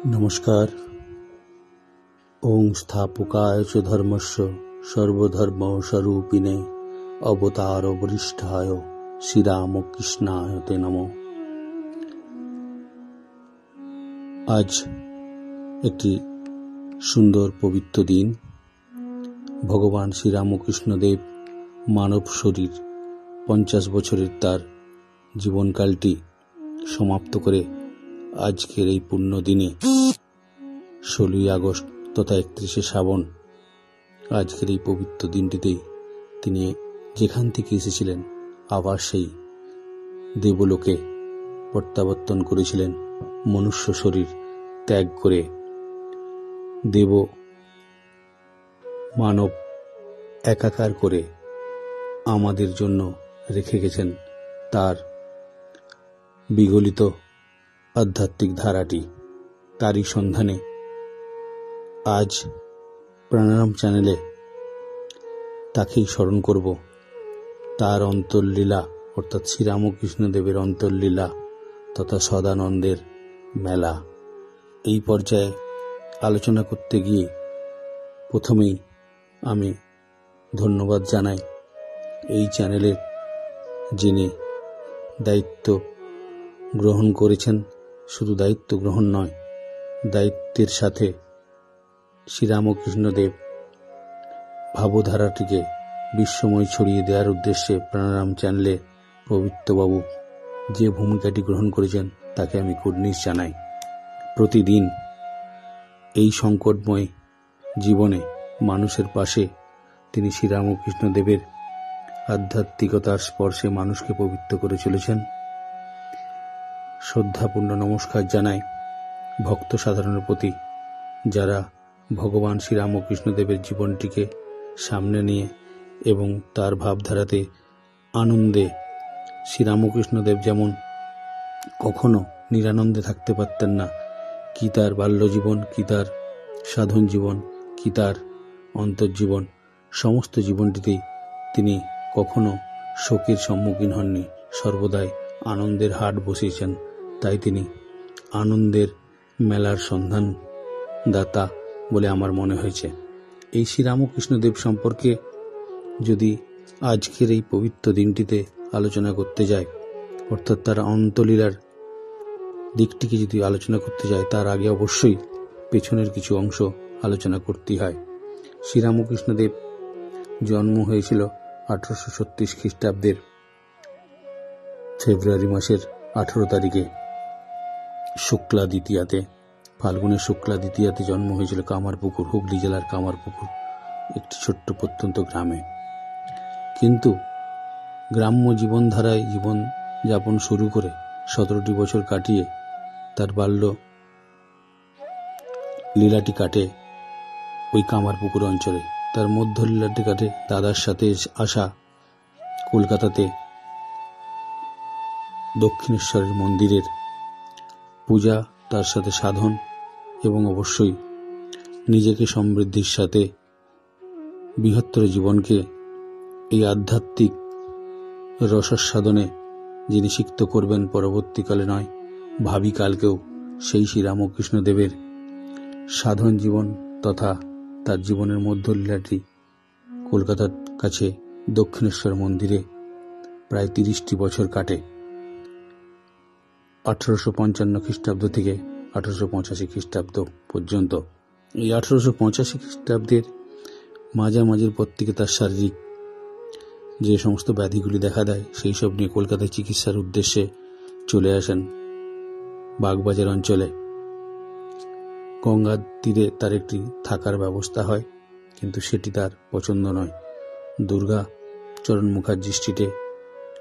नमस्कार। ओं स्थापकाय च धर्मस्य सर्वधर्मस्वरूपिणे अवतार वरिष्ठाय श्रीरामकृष्णाय ते नमो। आज একটি সুন্দর পবিত্র দিন। ভগবান শ্রীরামকৃষ্ণ দেব মানব শরীর 50 বছরের তার জীবনকালটি সমাপ্ত করে আজকের এই পুণ্য দিনে 16ই আগস্ট তথা 31শে শ্রাবণ আজকের এই পবিত্র দিনটিতেই তিনি যেখান থেকে এসেছিলেন আবার সেই দেবলোকে প্রত্যাবর্তন করেছিলেন। মনুষ্য শরীর ত্যাগ করে দেব মানব একাকার করে আমাদের জন্য রেখে গেছেন তার বিগলিত আধ্যাত্মিক ধারাটি। তারই সন্ধানে আজ প্রাণারাম চ্যানেলে তাকেই স্মরণ করব। তার অন্তর্লীলা অর্থাৎ শ্রীরামকৃষ্ণ দেবের অন্তর্লীলা তথা সদানন্দের মেলা। এই পর্যায়ে আলোচনা করতে গিয়ে প্রথমেই আমি ধন্যবাদ জানাই এই চ্যানেলের যিনি দায়িত্ব গ্রহণ করেছেন। শুধু দায়িত্ব গ্রহণ নয়, দায়িত্বের সাথে শ্রীরামকৃষ্ণ দেব ভাবধারাটিকে বিশ্বময় ছড়িয়ে দেওয়ার উদ্দেশ্যে প্রাণারাম চ্যানেলে পবিত্রবাবু যে ভূমিকাটি গ্রহণ করেছেন তাকে আমি কুর্নিশ জানাই। প্রতিদিন এই সংকটময় জীবনে মানুষের পাশে তিনি শ্রীরামকৃষ্ণ দেবের আধ্যাত্মিকতার স্পর্শে মানুষকে পবিত্র করে চলেছেন। শ্রদ্ধাপূর্ণ নমস্কার জানাই ভক্ত সাধারণের প্রতি, যারা ভগবান শ্রীরামকৃষ্ণ দেবের জীবনটিকে সামনে নিয়ে এবং তার ভাবধারাতে আনন্দে, শ্রীরামকৃষ্ণ দেব যেমন কখনো নিরানন্দে থাকতে পারতেন না, কি তার বাল্যজীবন, কি তার সাধন জীবন, কি তার অন্তর্জীবন, সমস্ত জীবনটিতেই তিনি কখনো শোকের সম্মুখীন হননি, সর্বদাই আনন্দের হাট বসিয়েছেন। তাই তিনি আনন্দের মেলার সন্ধান দাতা বলে আমার মনে হয়েছে। এই শ্রীরামকৃষ্ণ দেব সম্পর্কে যদি আজকের এই পবিত্র দিনটিতে আলোচনা করতে যায়, অর্থাৎ তার অন্তলীলার দিকটিকে যদি আলোচনা করতে যায়, তার আগে অবশ্যই পেছনের কিছু অংশ আলোচনা করতে হয়। শ্রীরামকৃষ্ণ দেব জন্ম হয়েছিল 1836 খ্রিস্টাব্দের ফেব্রুয়ারি মাসের 18 তারিখে শুক্লা দ্বিতীয়াতে, ফাল্গুনের শুক্লা দ্বিতীয়াতে জন্ম হয়েছিল কামারপুকুর, হুগলি জেলার কামারপুকুর একটি ছোট্ট প্রত্যন্ত গ্রামে। কিন্তু গ্রাম্য জীবনধারায় জীবন যাপন শুরু করে 17টি বছর কাটিয়ে তার বাল্য লীলাটি কাটে ওই কামারপুকুর অঞ্চলে। তার মধ্য লীলাটি কাটে দাদার সাথে আসা কলকাতাতে দক্ষিণেশ্বরের মন্দিরের পূজা, তার সাথে সাধন এবং অবশ্যই নিজেকে সমৃদ্ধির সাথে বৃহত্তর জীবনকে এই আধ্যাত্মিক রসাস্বাদনে যিনি সিক্ত করবেন পরবর্তীকালে নয়, ভাবি কালকেও সেই শ্রীরামকৃষ্ণ দেবের সাধন জীবন তথা তার জীবনের মধ্যলীলাটি কলকাতার কাছে দক্ষিণেশ্বর মন্দিরে প্রায় 30টি বছর কাটে। 1855 খ্রিস্টাব্দ থেকে 1885 খ্রিস্টাব্দ পর্যন্ত। এই 1885 খ্রিস্টাব্দের মাঝামাঝির পর থেকে তার শারীরিক যে সমস্ত ব্যাধিগুলি দেখা দেয়, সেই সব নিয়ে কলকাতায় চিকিৎসার উদ্দেশ্যে চলে আসেন বাগবাজার অঞ্চলে। গঙ্গার তীরে তার একটি থাকার ব্যবস্থা হয়, কিন্তু সেটি তার পছন্দ নয়। দুর্গাচরণ মুখার্জি স্ট্রিটে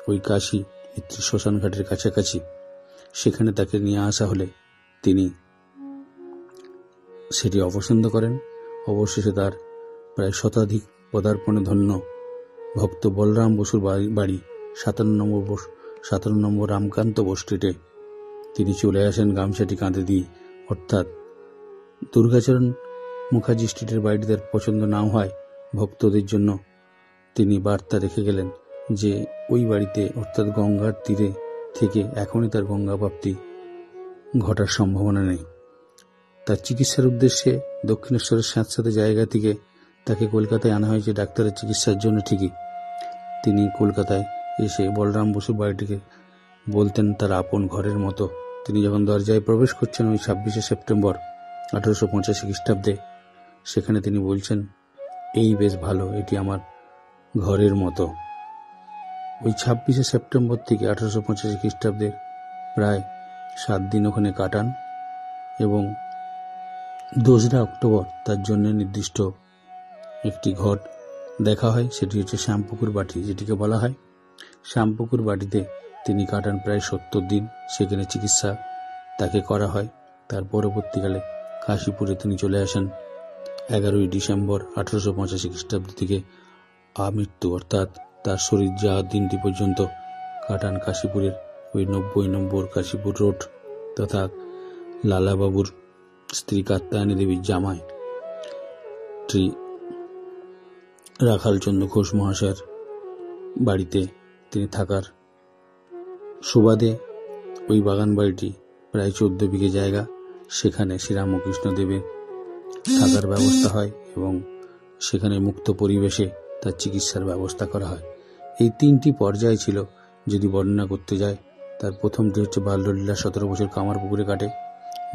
ওই কাশী মিত্র শ্মশানঘাটের কাছাকাছি, সেখানে তাকে নিয়ে আসা হলে তিনি সেটি অপছন্দ করেন। অবশেষে তার প্রায় শতাধিক পদার্পণে ধন্য ভক্ত বলরাম বসুর বাড়ি 57 নম্বর রামকান্ত বোস স্ট্রিটে তিনি চলে আসেন গামছাটি কাঁধে দিয়ে। অর্থাৎ দুর্গাচরণ মুখার্জি স্ট্রিটের বাড়িটি তার পছন্দ নাও হয়, ভক্তদের জন্য তিনি বার্তা রেখে গেলেন যে ওই বাড়িতে অর্থাৎ গঙ্গার তীরে থেকে এখনই তার গঙ্গা প্রাপ্তি ঘটার সম্ভাবনা নেই। তার চিকিৎসার উদ্দেশ্যে দক্ষিণেশ্বরের স্যাঁতস্যাঁতে জায়গা থেকে তাকে কলকাতায় আনা হয়েছে ডাক্তারের চিকিৎসার জন্য। ঠিকই তিনি কলকাতায় এসে বলরাম বসুর বাড়িটিকে বলতেন তার আপন ঘরের মতো। তিনি যখন দরজায় প্রবেশ করছেন ওই 26শে সেপ্টেম্বর 1885 খ্রিস্টাব্দে, সেখানে তিনি বলছেন, এই বেশ ভালো, এটি আমার ঘরের মতো। ওই 26শে সেপ্টেম্বর থেকে 1885 খ্রিস্টাব্দের প্রায় 7 দিন ওখানে কাটান এবং 2রা অক্টোবর তার জন্য নির্দিষ্ট একটি ঘর দেখা হয়। সেটি হচ্ছে শ্যামপুকুর বাটি, যেটিকে বলা হয়। শ্যামপুকুর বাটিতে তিনি কাটান প্রায় 70 দিন। সেখানে চিকিৎসা তাকে করা হয়। তার পরবর্তীকালে কাশীপুরে তিনি চলে আসেন 11ই ডিসেম্বর 1885 খ্রিস্টাব্দ থেকে আমৃত্যু, অর্থাৎ তার শরীর যাওয়ার দিনটি পর্যন্ত কাটান কাশীপুরের ওই 90 নম্বর কাশীপুর রোড তথা লালাবাবুর স্ত্রী কাত্যায়নী দেবীর জামাই রাখালচন্দ্র ঘোষ মহাশয়ের বাড়িতে তিনি থাকার সুবাদে ওই বাগান বাড়িটি প্রায় 14 বিঘে জায়গা, সেখানে শ্রীরামকৃষ্ণ দেবের থাকার ব্যবস্থা হয় এবং সেখানে মুক্ত পরিবেশে তার চিকিৎসার ব্যবস্থা করা হয়। এই 3টি পর্যায় ছিল যদি বর্ণনা করতে যায়। তার প্রথমটি হচ্ছে বাল্যলীলা 17 বছর কামারপুকুরে কাটে,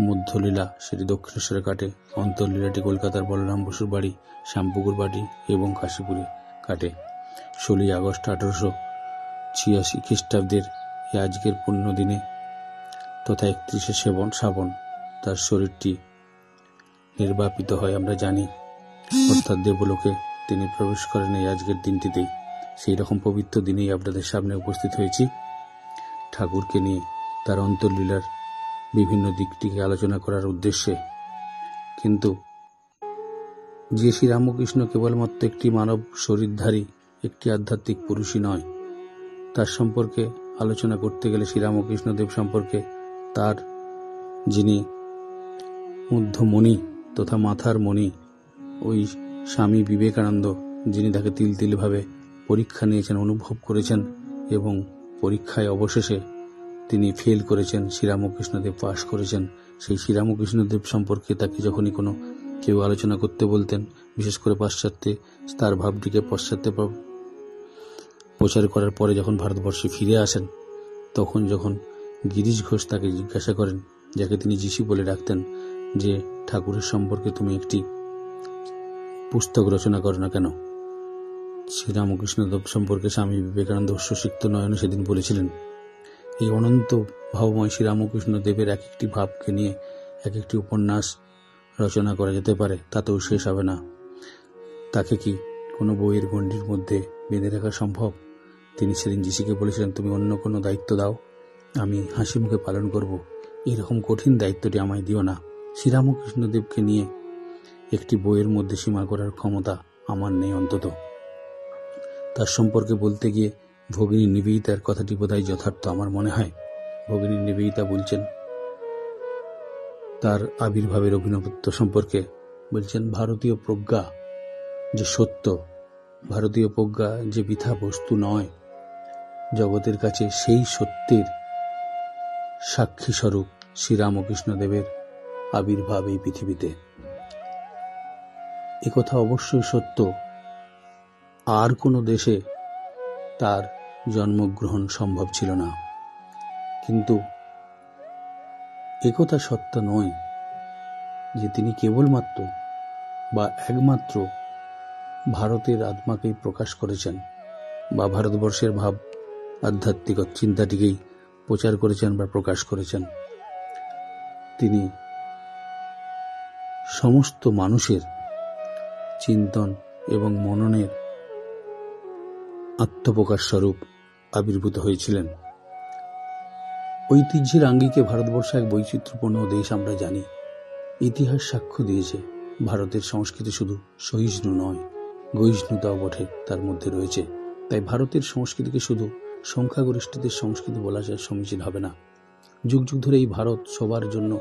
মধ্যলীলা সেটি দক্ষিণেশ্বরে কাটে, অন্তর্লীলাটি কলকাতার বলরাম বসুর বাড়ি, শ্যামপুকুর বাটি এবং কাশীপুরে কাটে। 16ই আগস্ট 1886 খ্রিস্টাব্দের আজকের পুণ্যদিনে তথা 31শে শ্রাবণ তার শরীরটি নির্বাপিত হয়, আমরা জানি, অর্থাৎ দেবলোকে তিনি প্রবেশ করেন এই আজকের দিনটিতেই। সেই রকম পবিত্র দিনেই আপনাদের সামনে উপস্থিত হয়েছি ঠাকুরকে নিয়ে তার অন্তর্লীলার বিভিন্ন দিকটিকে আলোচনা করার উদ্দেশ্যে। কিন্তু যে শ্রীরামকৃষ্ণ কেবলমাত্র একটি মানব শরীরধারী একটি আধ্যাত্মিক পুরুষই নয়, তার সম্পর্কে আলোচনা করতে গেলে শ্রীরামকৃষ্ণ দেব সম্পর্কে তার যিনি মধ্যমণি তথা মাথার মণি ওই স্বামী বিবেকানন্দ, যিনি তাকে তিল তিলভাবে পরীক্ষা নিয়েছেন, অনুভব করেছেন এবং পরীক্ষায় অবশেষে তিনি ফেল করেছেন, শ্রীরামকৃষ্ণদেব পাশ করেছেন। সেই শ্রীরামকৃষ্ণদেব সম্পর্কে তাকে যখনই কোনো কেউ আলোচনা করতে বলতেন, বিশেষ করে পাশ্চাত্যে তার ভাবটিকে পশ্চাত্যে প্রচার করার পরে যখন ভারতবর্ষে ফিরে আসেন, তখন যখন গিরিশ ঘোষ তাকে জিজ্ঞাসা করেন, যাকে তিনি যিশু বলে ডাকতেন, যে ঠাকুরের সম্পর্কে তুমি একটি পুস্তক রচনা করো না কেন? শ্রীরামকৃষ্ণদেব সম্পর্কে স্বামী বিবেকানন্দ অশ্বসিক্ত নয়নে সেদিন বলেছিলেন, এই অনন্ত ভাবময় শ্রীরামকৃষ্ণ দেবের এক একটি ভাবকে নিয়ে এক একটি উপন্যাস রচনা করা যেতে পারে, তাতেও শেষ হবে না। তাকে কি কোনো বইয়ের গণ্ডির মধ্যে বেঁধে রাখা সম্ভব? তিনি সেদিন যিশুকে বলেছিলেন, তুমি অন্য কোনো দায়িত্ব দাও, আমি হাসি মুখে পালন করব, এরকম কঠিন দায়িত্বটি আমায় দিও না। শ্রীরামকৃষ্ণদেবকে নিয়ে একটি বইয়ের মধ্যে সীমা করার ক্ষমতা আমার নেই অন্তত। তার সম্পর্কে বলতে গিয়ে ভগিনী নিবেদিতার কথাটি বোধহয় যথার্থ আমার মনে হয়। ভগিনী নিবেদিতা বলছেন তার আবির্ভাবের অভিনবত্ব সম্পর্কে, বলছেন ভারতীয় প্রজ্ঞা যে সত্য, ভারতীয় প্রজ্ঞা যে বৃথা বস্তু নয়, জগতের কাছে সেই সত্যের সাক্ষী স্বরূপ শ্রীরামকৃষ্ণ দেবের আবির্ভাব এই পৃথিবীতে। একথা অবশ্যই সত্য, আর কোনো দেশে তার জন্মগ্রহণ সম্ভব ছিল না। কিন্তু একথা সত্য নয় যে তিনি কেবলমাত্র বা একমাত্র ভারতের আত্মাকেই প্রকাশ করেছেন বা ভারতবর্ষের ভাব আধ্যাত্মিক চিন্তাটিকেই প্রচার করেছেন বা প্রকাশ করেছেন। তিনি সমস্ত মানুষের চিন্তন এবং মননের আত্মপ্রকাশ স্বরূপ আবির্ভূত হয়েছিলেন। ঐতিহ্যের আঙ্গিকে ভারতবর্ষ এক বৈচিত্র্যপূর্ণ দেশ, আমরা জানি। ইতিহাস সাক্ষ্য দিয়েছে ভারতের সংস্কৃতি শুধু সহিষ্ণু নয়, গহিষ্ণুতাও বটে তার মধ্যে রয়েছে। তাই ভারতের সংস্কৃতিকে শুধু সংখ্যাগরিষ্ঠদের সংস্কৃতি বলা যায় সমীচীন হবে না। যুগ যুগ ধরে এই ভারত সবার জন্য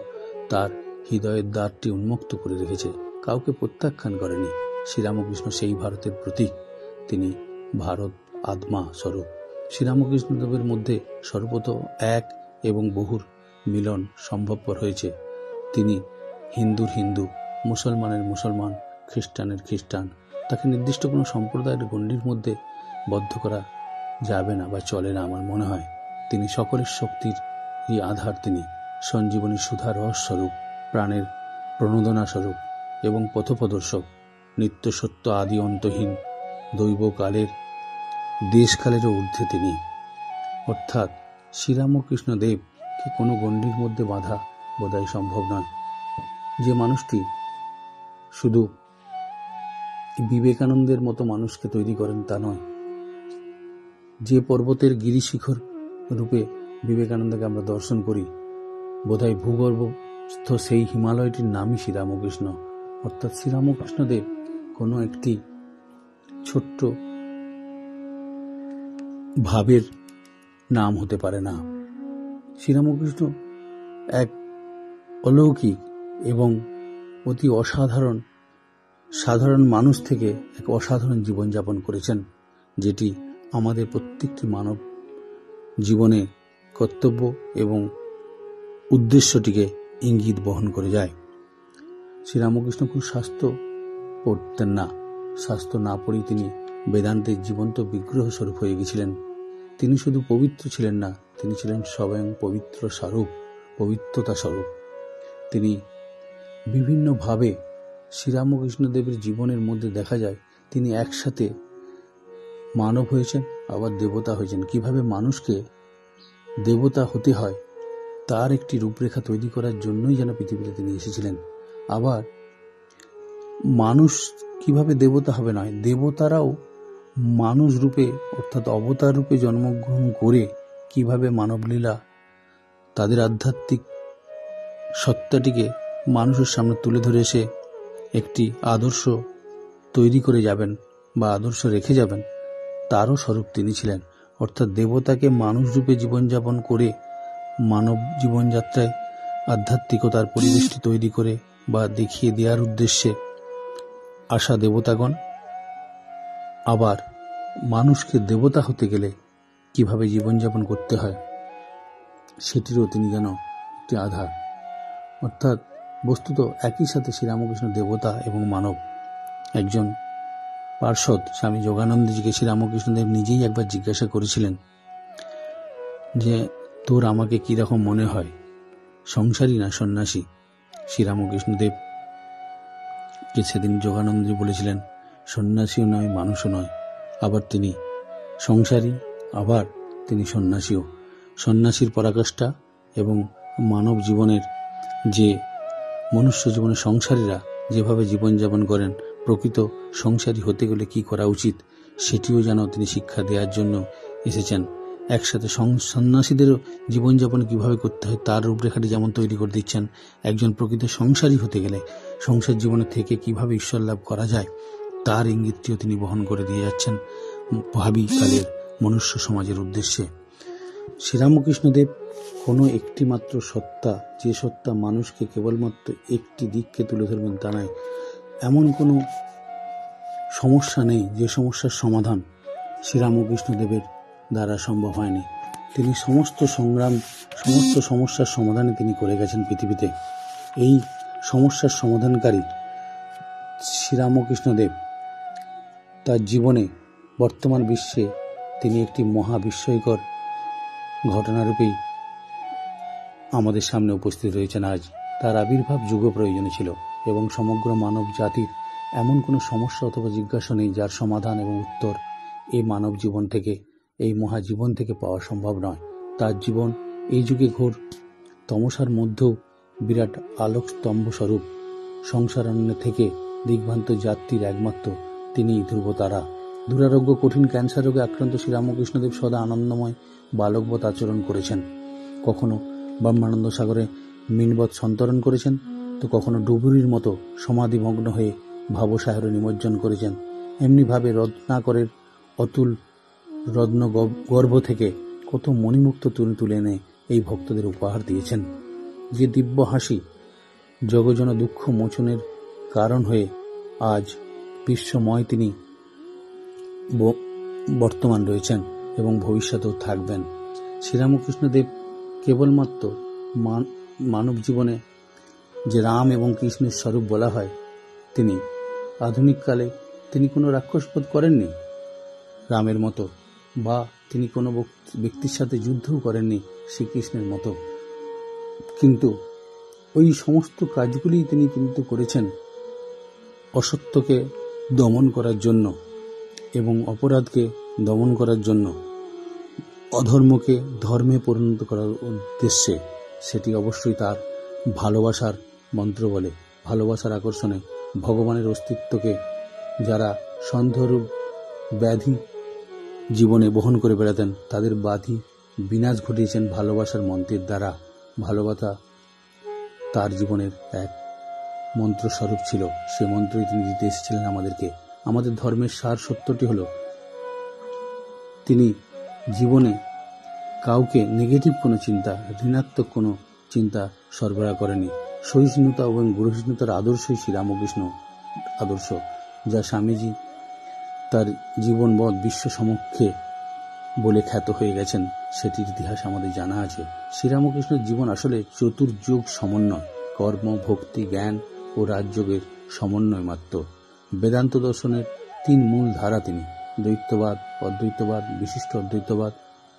তার হৃদয়ের দ্বারটি উন্মুক্ত করে রেখেছে, কাউকে প্রত্যাখ্যান করেনি। শ্রীরামকৃষ্ণ সেই ভারতের প্রতীক, তিনি ভারত আত্মা স্বরূপ। শ্রীরামকৃষ্ণদেবের মধ্যে সর্বত এক এবং বহুর মিলন সম্ভবপর হয়েছে। তিনি হিন্দুর হিন্দু, মুসলমানের মুসলমান, খ্রিস্টানের খ্রিস্টান। তাকে নির্দিষ্ট কোনো সম্প্রদায়ের গণ্ডির মধ্যে বদ্ধ করা যাবে না বা চলে না। আমার মনে হয় তিনি সকলের শক্তির আধার, তিনি সঞ্জীবনী সুধা রহস্বরূপ, প্রাণের প্রণোদনা স্বরূপ এবং পথপ্রদর্শক, নিত্য সত্য, আদি অন্তহীন, দৈবকালের দেশকালেরও ঊর্ধ্বে তিনি। অর্থাৎ শ্রীরামকৃষ্ণ দেবকে কোনো গণ্ডির মধ্যে বাঁধা বোধহয় সম্ভব নয়। যে মানুষটি শুধু বিবেকানন্দের মতো মানুষকে তৈরি করেন তা নয়, যে পর্বতের গিরিশিখর রূপে বিবেকানন্দকে আমরা দর্শন করি, বোধহয় ভূগর্ভস্থ সেই হিমালয়টির নামই শ্রীরামকৃষ্ণ। অর্থাৎ শ্রীরামকৃষ্ণ দেব কোনো একটি ছোট্ট ভাবের নাম হতে পারে না। শ্রীরামকৃষ্ণ এক অলৌকিক এবং অতি অসাধারণ, সাধারণ মানুষ থেকে এক অসাধারণ জীবনযাপন করেছেন, যেটি আমাদের প্রত্যেকটি মানব জীবনে কর্তব্য এবং উদ্দেশ্যটিকে ইঙ্গিত বহন করে যায়। শ্রীরামকৃষ্ণ খুব শাস্ত্র পড়তেন না। শাস্ত্র না পড়েই তিনি বেদান্তের জীবন্ত বিগ্রহ স্বরূপ হয়ে গেছিলেন। তিনি শুধু পবিত্র ছিলেন না, তিনি ছিলেন স্বয়ং পবিত্র স্বরূপ, পবিত্রতা স্বরূপ। তিনি বিভিন্নভাবে শ্রীরামকৃষ্ণ দেবের জীবনের মধ্যে দেখা যায় তিনি একসাথে মানব হয়েছেন, আবার দেবতা হয়েছেন। কিভাবে মানুষকে দেবতা হতে হয় তার একটি রূপরেখা তৈরি করার জন্যই যেন পৃথিবীতে তিনি এসেছিলেন। আবার মানুষ কিভাবে দেবতা হবে নয়, দেবতারাও মানুষ রূপে অর্থাৎ অবতার রূপে জন্মগ্রহণ করে কিভাবে মানবলীলা তাদের আধ্যাত্মিক সত্তাটিকে মানুষের সামনে তুলে ধরে এসে একটি আদর্শ তৈরি করে যাবেন বা আদর্শ রেখে যাবেন, তারও স্বরূপ তিনি ছিলেন। অর্থাৎ দেবতাকে মানুষ রূপে জীবনযাপন করে মানব জীবনযাত্রায় আধ্যাত্মিকতার পরিবেশটি তৈরি করে বা দেখিয়ে দেওয়ার উদ্দেশ্যে আসা দেবতাগণ, আবার মানুষকে দেবতা হতে গেলে কিভাবে জীবনযাপন করতে হয় সেটিরও তিনি যেন একটি আধার। অর্থাৎ বস্তুত একই সাথে শ্রীরামকৃষ্ণ দেবতা এবং মানব। একজন পার্ষদ স্বামী যোগানন্দজিকে শ্রীরামকৃষ্ণদেব নিজেই একবার জিজ্ঞাসা করেছিলেন যে তোর আমাকে কিরকম মনে হয়, সংসারী না সন্ন্যাসী? শ্রীরামকৃষ্ণদেবকে সেদিন যোগানন্দজি বলেছিলেন সন্ন্যাসীও নয়, মানুষও নয়। আবার তিনি সংসারী, আবার তিনি সন্ন্যাসীও। সন্ন্যাসীর পরাকাষ্ঠা এবং মানব জীবনের যে মনুষ্য জীবনে সংসারীরা যেভাবে জীবনযাপন করেন, প্রকৃত সংসারী হতে গেলে কি করা উচিত সেটিও যেন তিনি শিক্ষা দেওয়ার জন্য এসেছেন। একসাথে সন্ন্যাসীদেরও জীবনযাপন কিভাবে করতে হয় তার রূপরেখাটি যেমন তৈরি করে দিচ্ছেন, একজন প্রকৃত সংসারী হতে গেলে সংসার জীবনে থেকে কিভাবে ঈশ্বর লাভ করা যায় তার ইঙ্গিতটিও তিনি বহন করে দিয়ে যাচ্ছেন ভাবি কালের মনুষ্য সমাজের উদ্দেশ্যে। শ্রীরামকৃষ্ণদেব কোনো একটি মাত্র সত্তা, যে সত্তা মানুষকে কেবলমাত্র একটি দিককে তুলে ধরবেন তা নয়। এমন কোনো সমস্যা নেই যে সমস্যার সমাধান শ্রীরামকৃষ্ণদেবের দ্বারা সম্ভব হয়নি। তিনি সমস্ত সংগ্রাম, সমস্ত সমস্যার সমাধানে তিনি করে গেছেন পৃথিবীতে। এই সমস্যার সমাধানকারী শ্রীরামকৃষ্ণদেব তার জীবনে বর্তমান বিশ্বে তিনি একটি মহাবিস্ময়কর ঘটনারূপেই আমাদের সামনে উপস্থিত রয়েছেন আজ। তার আবির্ভাব যুগ প্রয়োজনে ছিল এবং সমগ্র মানব জাতির এমন কোনো সমস্যা অথবা জিজ্ঞাসা নেই যার সমাধান এবং উত্তর এই মানব জীবন থেকে, এই মহাজীবন থেকে পাওয়া সম্ভব নয়। তার জীবন এই যুগে ঘোর তমসার মধ্যেও বিরাট আলোক স্তম্ভ স্বরূপ। সংসারারণ্য থেকে দিগ্ভ্রান্ত যাত্রীর একমাত্র তিনি ধ্রুবতারা। দুরারোগ্য কঠিন ক্যান্সার রোগে আক্রান্ত শ্রীরামকৃষ্ণদেব সদা আনন্দময় বালকবৎ আচরণ করেছেন। কখনো ব্রহ্মানন্দ সাগরে মিনবৎ সন্তরণ করেছেন, তো কখনো ডুবুরির মতো সমাধিমগ্ন হয়ে ভাবসাগরে নিমজ্জন করেছেন। এমনিভাবে রত্নাকরের অতুল রত্ন গর্ভ থেকে কত মণিমুক্ত তুলে এনে এই ভক্তদের উপহার দিয়েছেন। যে দিব্য হাসি জগজন দুঃখ মোচনের কারণ হয়ে আজ বিশ্বময় তিনি বর্তমান রয়েছেন এবং ভবিষ্যতেও থাকবেন। শ্রীরামকৃষ্ণদেব কেবলমাত্র মানব জীবনে যে রাম এবং কৃষ্ণের স্বরূপ বলা হয়, তিনি আধুনিককালে তিনি কোনো রাক্ষসবধ করেননি রামের মতো, বা তিনি কোনো ব্যক্তির সাথে যুদ্ধও করেননি শ্রীকৃষ্ণের মতো, কিন্তু ওই সমস্ত কাজগুলি তিনি কিন্তু করেছেন অসত্যকে দমন করার জন্য এবং অপরাধকে দমন করার জন্য, অধর্মকে ধর্মে পরিণত করার উদ্দেশ্যে। সেটি অবশ্যই তার ভালোবাসার মন্ত্র বলে, ভালোবাসার আকর্ষণে ভগবানের অস্তিত্বকে যারা সন্দেহরূপ ব্যাধি জীবনে বহন করে বেড়াতেন, তাদের ব্যাধি বিনাশ ঘটিয়েছেন ভালোবাসার মন্ত্রের দ্বারা। ভালোবাসা তার জীবনের এক মন্ত্রস্বরূপ ছিল, সে মন্ত্রই তিনি দিতে এসেছিলেন আমাদেরকে। আমাদের ধর্মের সার সত্যটি হল, তিনি জীবনে কাউকে নেগেটিভ কোনো চিন্তা, ঋণাত্মক কোনো চিন্তা সরবরাহ করেনি। সহিষ্ণুতা এবং গুরুষ্ণুতার আদর্শই শ্রীরামকৃষ্ণ আদর্শ, যা স্বামীজি তার জীবনবৎ বিশ্ব সমক্ষে বলে খ্যাত হয়ে গেছেন, সেটির ইতিহাস আমাদের জানা আছে। শ্রীরামকৃষ্ণের জীবন আসলে চতুর্যুগ সমন্বয়, কর্ম, ভক্তি, জ্ঞান ও রাজযোগের সমন্বয় মাত্র। বেদান্ত দর্শনের 3 মূল ধারা তিনি, দ্বৈতবাদ, অদ্বৈতবাদ, বিশিষ্ট অদ্বৈতবাদ,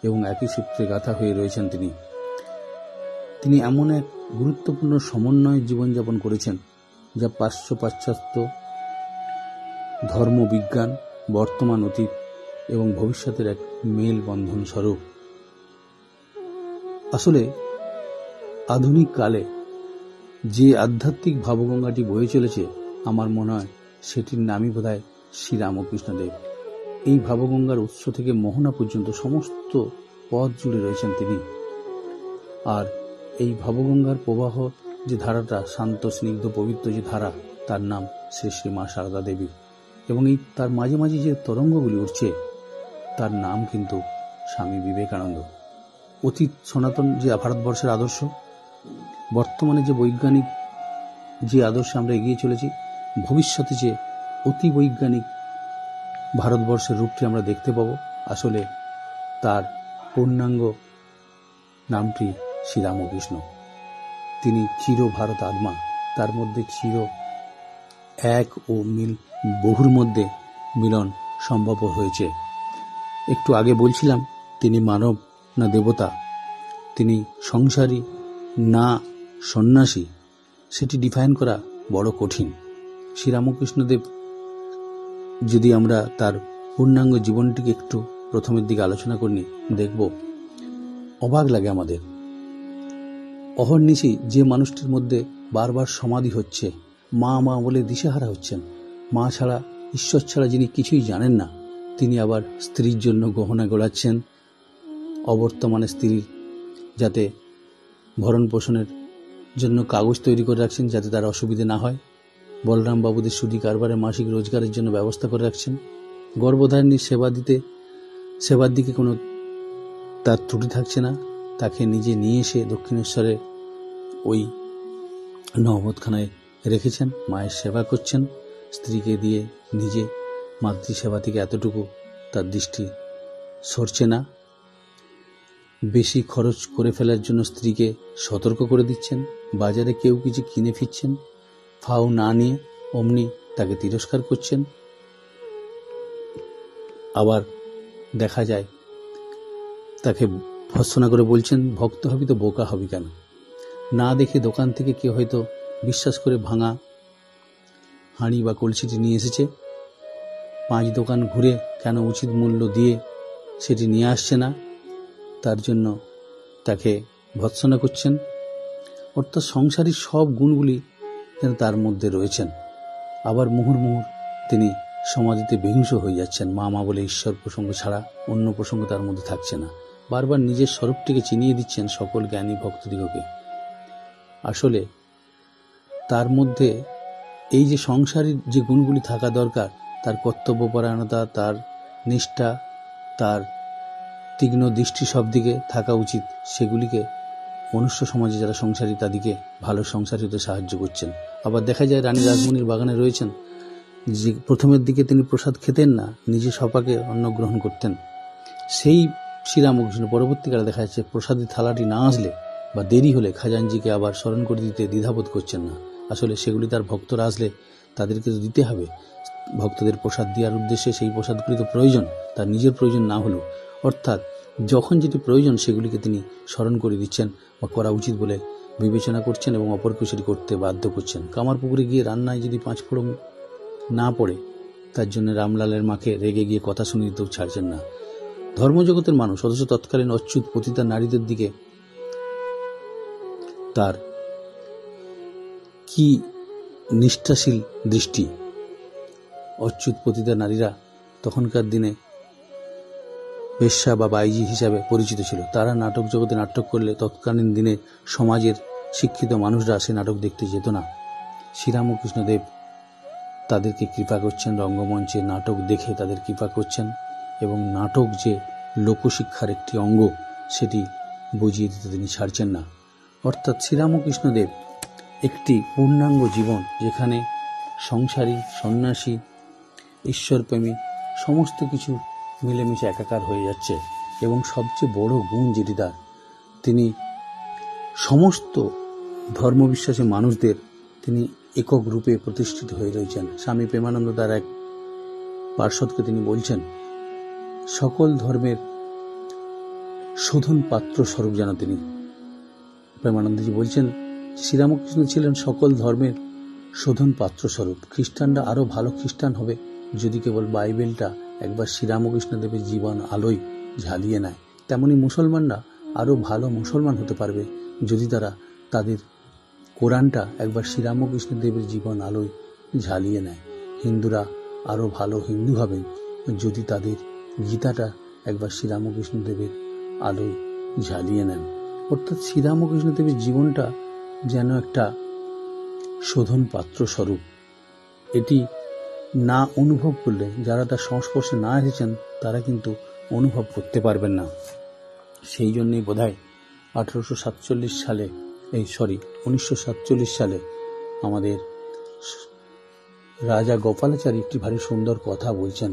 এবং একই সূত্রে গাথা হয়ে রয়েছেন তিনি। তিনি এমন এক গুরুত্বপূর্ণ সমন্বয় জীবনযাপন করেছেন, যা পাশ্চাত্য ধর্ম, বিজ্ঞান, বর্তমান, অতীত এবং ভবিষ্যতের এক মেল বন্ধন স্বরূপ। আসলে আধুনিক কালে যে আধ্যাত্মিক ভাবগঙ্গাটি বয়ে চলেছে, আমার মনে হয় সেটির নামই বোধহয় শ্রীরামকৃষ্ণদেব। এই ভাবগঙ্গার উৎস থেকে মোহনা পর্যন্ত সমস্ত পথ জুড়ে রয়েছেন তিনি। আর এই ভাবগঙ্গার প্রবাহ যে ধারাটা, শান্ত, স্নিগ্ধ, পবিত্র যে ধারা, তার নাম শ্রী শ্রী মা সারদা দেবী। এবং এই তার মাঝে মাঝে যে তরঙ্গগুলি উঠছে, তার নাম কিন্তু স্বামী বিবেকানন্দ। অতীত সনাতন যে ভারতবর্ষের আদর্শ, বর্তমানে যে বৈজ্ঞানিক যে আদর্শে আমরা এগিয়ে চলেছি, ভবিষ্যতে যে অতি বৈজ্ঞানিক ভারতবর্ষের রূপটি আমরা দেখতে পাব, আসলে তার পূর্ণাঙ্গ নামটি শ্রীরামকৃষ্ণ। তিনি চির ভারত আত্মা, তার মধ্যে চির এক ও মিল বহুর মধ্যে মিলন সম্ভব হয়েছে। একটু আগে বলছিলাম তিনি মানব না দেবতা, তিনি সংসারী না সন্ন্যাসী, সেটি ডিফাইন করা বড় কঠিন। শ্রীরামকৃষ্ণদেব যদি আমরা তার পূর্ণাঙ্গ জীবনটিকে একটু প্রথমের দিকে আলোচনা করি, দেখব অবাক লাগে আমাদের। অহর্নিশি যে মানুষটির মধ্যে বারবার সমাধি হচ্ছে, মা মা বলে দিশেহারা হচ্ছেন, মা ছাড়া, ঈশ্বর ছাড়া যিনি কিছুই জানেন না, তিনি আবার স্ত্রীর জন্য গহনা গোলাচ্ছেন, অবর্তমানে স্ত্রীর যাতে ভরণ পোষণের জন্য কাগজ তৈরি করে রাখছেন, যাতে তার অসুবিধে না হয়। বলরাম বাবুদের সুদি কারবারে মাসিক রোজগারের জন্য ব্যবস্থা করে রাখছেন। গর্ভধারিণীর সেবার দিকে কোনো তার ত্রুটি থাকছে না। তাকে নিজে নিয়ে এসে দক্ষিণেশ্বরে ওই নহবতখানায় রেখেছেন, মায়ের সেবা করছেন। স্ত্রীকে দিয়ে নিজে মাতৃসেবা থেকে এতটুকু তার দৃষ্টি সরছে না। বেশি খরচ করে ফেলার জন্য স্ত্রীকে সতর্ক করে দিচ্ছেন। বাজারে কেউ কিছু কিনে ফিরছেন, ফাও না নিয়ে অমনি তাকে তিরস্কার করছেন। আবার দেখা যায় তাকে ভর্ৎসনা করে বলছেন, ভক্ত হবি তো বোকা হবি কেন? না দেখে দোকান থেকে কেউ হয়তো বিশ্বাস করে ভাঙা হাঁড়ি বা কলসিটি নিয়ে এসেছে, 5 দোকান ঘুরে কেন উচিত মূল্য দিয়ে সেটি নিয়ে আসছে না, তার জন্য তাকে ভর্ৎসনা করছেন। অর্থাৎ সংসারী সব গুণগুলি যেন তার মধ্যে রয়েছেন। আবার মুহুর্মুহুর তিনি সমাধিতে বিহিংস হয়ে যাচ্ছেন, মা মা বলে ঈশ্বর প্রসঙ্গ ছাড়া অন্য প্রসঙ্গ তার মধ্যে থাকছে না। বারবার নিজের স্বরূপটিকে চিনিয়ে দিচ্ছেন সকল জ্ঞানী ভক্তদিগকে। আসলে তার মধ্যে এই যে সংসারীর যে গুণগুলি থাকা দরকার, তার কর্তব্যপরায়ণতা, তার নিষ্ঠা, তার তীক্ষ্ণ দৃষ্টি সব দিকে থাকা উচিত, সেগুলিকে মনুষ্য সমাজে যারা সংসারী তাদেরকে ভালো সংসারী হতে সাহায্য করছেন। আবার দেখা যায় রানী রাসমণির বাগানে রয়েছেন, যে প্রথমের দিকে তিনি প্রসাদ খেতেন না, নিজে সপাকে অন্ন গ্রহণ করতেন। সেই শ্রীরামকৃষ্ণ পরবর্তীকালে দেখা যাচ্ছে প্রসাদের থালাটি না আসলে বা দেরি হলে খাজানজিকে আবার স্মরণ করে দিতে দ্বিধাবোধ করছেন না। আসলে সেগুলি তার ভক্তরা আসলে তাদেরকে তো দিতে হবে। ভক্তদের প্রসাদ দেওয়ার উদ্দেশ্যে সেই প্রসাদগুলি তো প্রয়োজন, তার নিজের প্রয়োজন না হলেও। অর্থাৎ যখন যেটি প্রয়োজন সেগুলিকে তিনি স্মরণ করে দিচ্ছেন বা করা উচিত বলে বিবেচনা করছেন এবং অপরকে সেটি করতে বাধ্য করছেন। কামারপুকুরে গিয়ে রান্নায় যদি 5 ফোড়ন না পড়ে, তার জন্য রামলালের মাকে রেগে গিয়ে কথা শুনে দিতেও ছাড়ছেন না। ধর্মজগতের মানুষ, অথচ তৎকালীন অচ্যুত পতিতা নারীদের দিকে তার কি নিষ্ঠাশীল দৃষ্টি। অচ্যুত পতিতা নারীরা তখনকার দিনে বেশ্যা বা বাইজি হিসাবে পরিচিত ছিল। তারা নাটক জগতে নাটক করলে তৎকালীন দিনে সমাজের শিক্ষিত মানুষরা সে নাটক দেখতে যেত না। শ্রীরামকৃষ্ণদেব তাদেরকে কৃপা করছেন, রঙ্গমঞ্চে নাটক দেখে তাদের কৃপা করছেন এবং নাটক যে লোকশিক্ষার একটি অঙ্গ সেটি বুঝিয়ে দিতে তিনি ছাড়ছেন না। অর্থাৎ শ্রীরামকৃষ্ণদেব একটি পূর্ণাঙ্গ জীবন, যেখানে সংসারী, সন্ন্যাসী, ঈশ্বরপ্রেমী সমস্ত কিছু মিলেমিশে একাকার হয়ে যাচ্ছে। এবং সবচেয়ে বড় গুণ যেটি তার, তিনি সমস্ত ধর্মবিশ্বাসী মানুষদের তিনি একক রূপে প্রতিষ্ঠিত হয়ে রয়েছেন। স্বামী প্রেমানন্দ তার এক পার্ষদকে তিনি বলছেন, সকল ধর্মের শোধন পাত্র স্বরূপ যেন তিনি। প্রেমানন্দজি বলছেন, শ্রীরামকৃষ্ণ ছিলেন সকল ধর্মের শোধন পাত্র স্বরূপ। খ্রিস্টানরা আরো ভালো খ্রিস্টান হবে যদি কেবল বাইবেলটা একবার শ্রীরামকৃষ্ণদেবের জীবন আলোয় ঝালিয়ে নেয়। তেমনি মুসলমানরা আরো ভালো মুসলমান হতে পারবে যদি তারা তাদের কোরআনটা একবার শ্রীরামকৃষ্ণদেবের জীবন আলোয় ঝালিয়ে নেয়। হিন্দুরা আরো ভালো হিন্দু হবেন যদি তাদের গীতাটা একবার শ্রীরামকৃষ্ণদেবের আলোয় ঝালিয়ে নেন। অর্থাৎ শ্রীরামকৃষ্ণদেবের জীবনটা যেন একটা শোধন পাত্র স্বরূপ। এটি না অনুভব করলে, যারা তার সংস্পর্শে না এসেছেন তারা কিন্তু অনুভব করতে পারবেন না। সেই জন্যই বোধহয় 1947 সালে আমাদের রাজা গোপালাচারী একটি ভারী সুন্দর কথা বলছেন।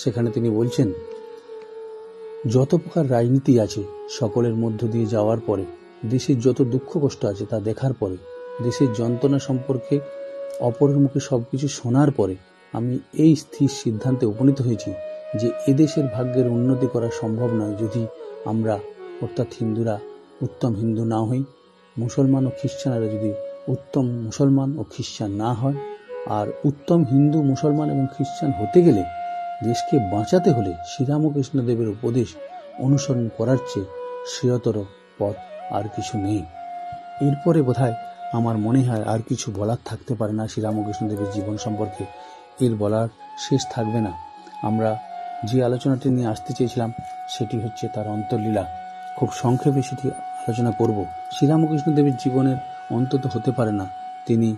সেখানে তিনি বলছেন, যত প্রকার রাজনীতি আছে সকলের মধ্য দিয়ে যাওয়ার পরে, দেশের যত দুঃখ কষ্ট আছে তা দেখার পরে, দেশের যন্ত্রণা সম্পর্কে অপরের মুখে সবকিছু শোনার পরে আমি এই স্থির সিদ্ধান্তে উপনীত হয়েছি যে এদেশের ভাগ্যের উন্নতি করা সম্ভব নয় যদি আমরা, অর্থাৎ হিন্দুরা, উত্তম হিন্দু না হই, মুসলমান ও খ্রিস্টানরা যদি উত্তম মুসলমান ও খ্রিস্টান না হয়। আর উত্তম হিন্দু, মুসলমান এবং খ্রিস্টান হতে গেলে, দেশকে বাঁচাতে হলে শ্রীরামকৃষ্ণদেবের উপদেশ অনুসরণ করার চেয়ে শ্রেয়তর পথ আর কিছু নেই। এরপরে বোধহয় আমার মনে হয় আর কিছু বলার থাকতে পারে না শ্রীরামকৃষ্ণদেবের জীবন সম্পর্কে। এর বলার শেষ থাকবে না। আমরা যে আলোচনাটি নিয়ে আসতে চেয়েছিলাম সেটি হচ্ছে তার অন্তর্লীলা। খুব সংক্ষেপে সেটি আলোচনা করব। শ্রীরামকৃষ্ণদেবের জীবনের অন্তত হতে পারে না তিনি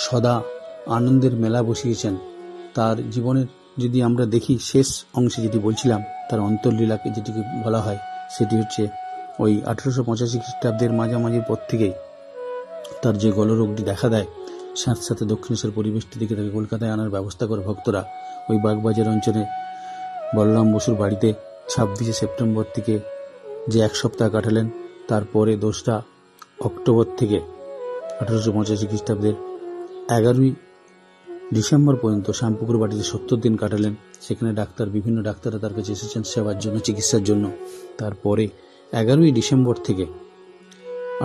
সদা আনন্দের মেলা বসিয়েছেন। তার জীবনের যদি আমরা দেখি, শেষ অংশে যেটি বলছিলাম, তার অন্তর্লীলাকে যেটিকে বলা হয়, সেটি হচ্ছে ওই 1885 খ্রিস্টাব্দের মাঝামাঝির পর থেকেই তার যে গলরোগটি দেখা দেয়, সাথে সাথে দক্ষিণেশ্বর পরিবেশটি থেকে তাকে কলকাতায় আনার ব্যবস্থা করে ভক্তরা। ওই বাগবাজার অঞ্চলে বলরাম বসুর বাড়িতে 26শে সেপ্টেম্বর থেকে যে 1 সপ্তাহ কাটালেন, তারপরে 2রা অক্টোবর থেকে 1885 খ্রিস্টাব্দের 11ই ডিসেম্বর পর্যন্ত শ্যামপুকুর বাড়িতে 70 দিন কাটালেন। সেখানে বিভিন্ন ডাক্তাররা তার কাছে এসেছেন সেবার জন্য, চিকিৎসার জন্য। তারপরে 11ই ডিসেম্বর থেকে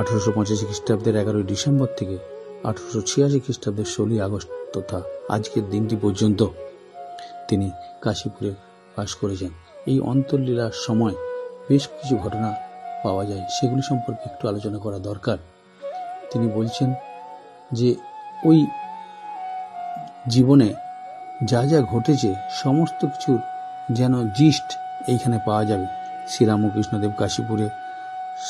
1885 খ্রিস্টাব্দের 11ই ডিসেম্বর থেকে 1886 খ্রিস্টাব্দের 16ই আগস্ট তথা আজকের দিনটি পর্যন্ত তিনি কাশীপুরে বাস করেছেন। এই অন্তর্লীলার সময় বেশ কিছু ঘটনা পাওয়া যায়, সেগুলি সম্পর্কে একটু আলোচনা করা দরকার। তিনি বলছেন যে ওই জীবনে যা যা ঘটেছে সমস্ত কিছুর যেন জিস্ট এইখানে পাওয়া যাবে। শ্রীরামকৃষ্ণদেব কাশীপুরে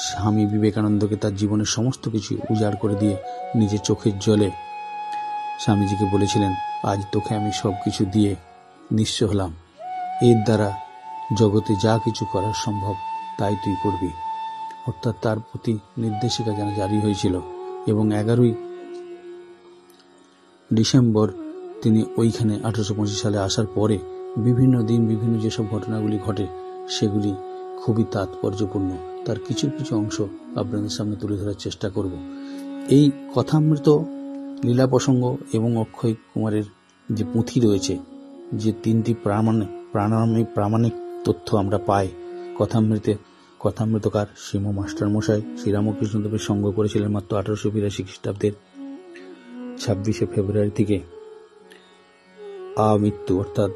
স্বামী বিবেকানন্দকে তার জীবনের সমস্ত কিছু উজাড় করে দিয়ে নিজের চোখের জলে স্বামীজিকে বলেছিলেন, আজ তোকে আমি সব কিছু দিয়ে নিঃস্ব হলাম, এর দ্বারা জগতে যা কিছু করার সম্ভব তাই তুই করবি। অর্থাৎ তার প্রতি নির্দেশিকা যেন জারি হয়েছিল। এবং 11ই ডিসেম্বর তিনি ওইখানে 1885 সালে আসার পরে বিভিন্ন দিন বিভিন্ন যেসব ঘটনাগুলি ঘটে সেগুলি খুবই তাৎপর্যপূর্ণ। তার কিছু কিছু অংশ আপনাদের সামনে তুলে ধরার চেষ্টা করব। এই কথামৃত লীলা প্রসঙ্গ এবং অক্ষয় কুমারের যে পুঁথি রয়েছে, যে 3টি প্রামাণিক তথ্য আমরা পাই কথামৃতকার শ্রীম মাস্টার মশাই শ্রীরামকৃষ্ণদেবের সঙ্গ করেছিলেন মাত্র 1882 খ্রিস্টাব্দের 26শে ফেব্রুয়ারি থেকে আমৃত্যু অর্থাৎ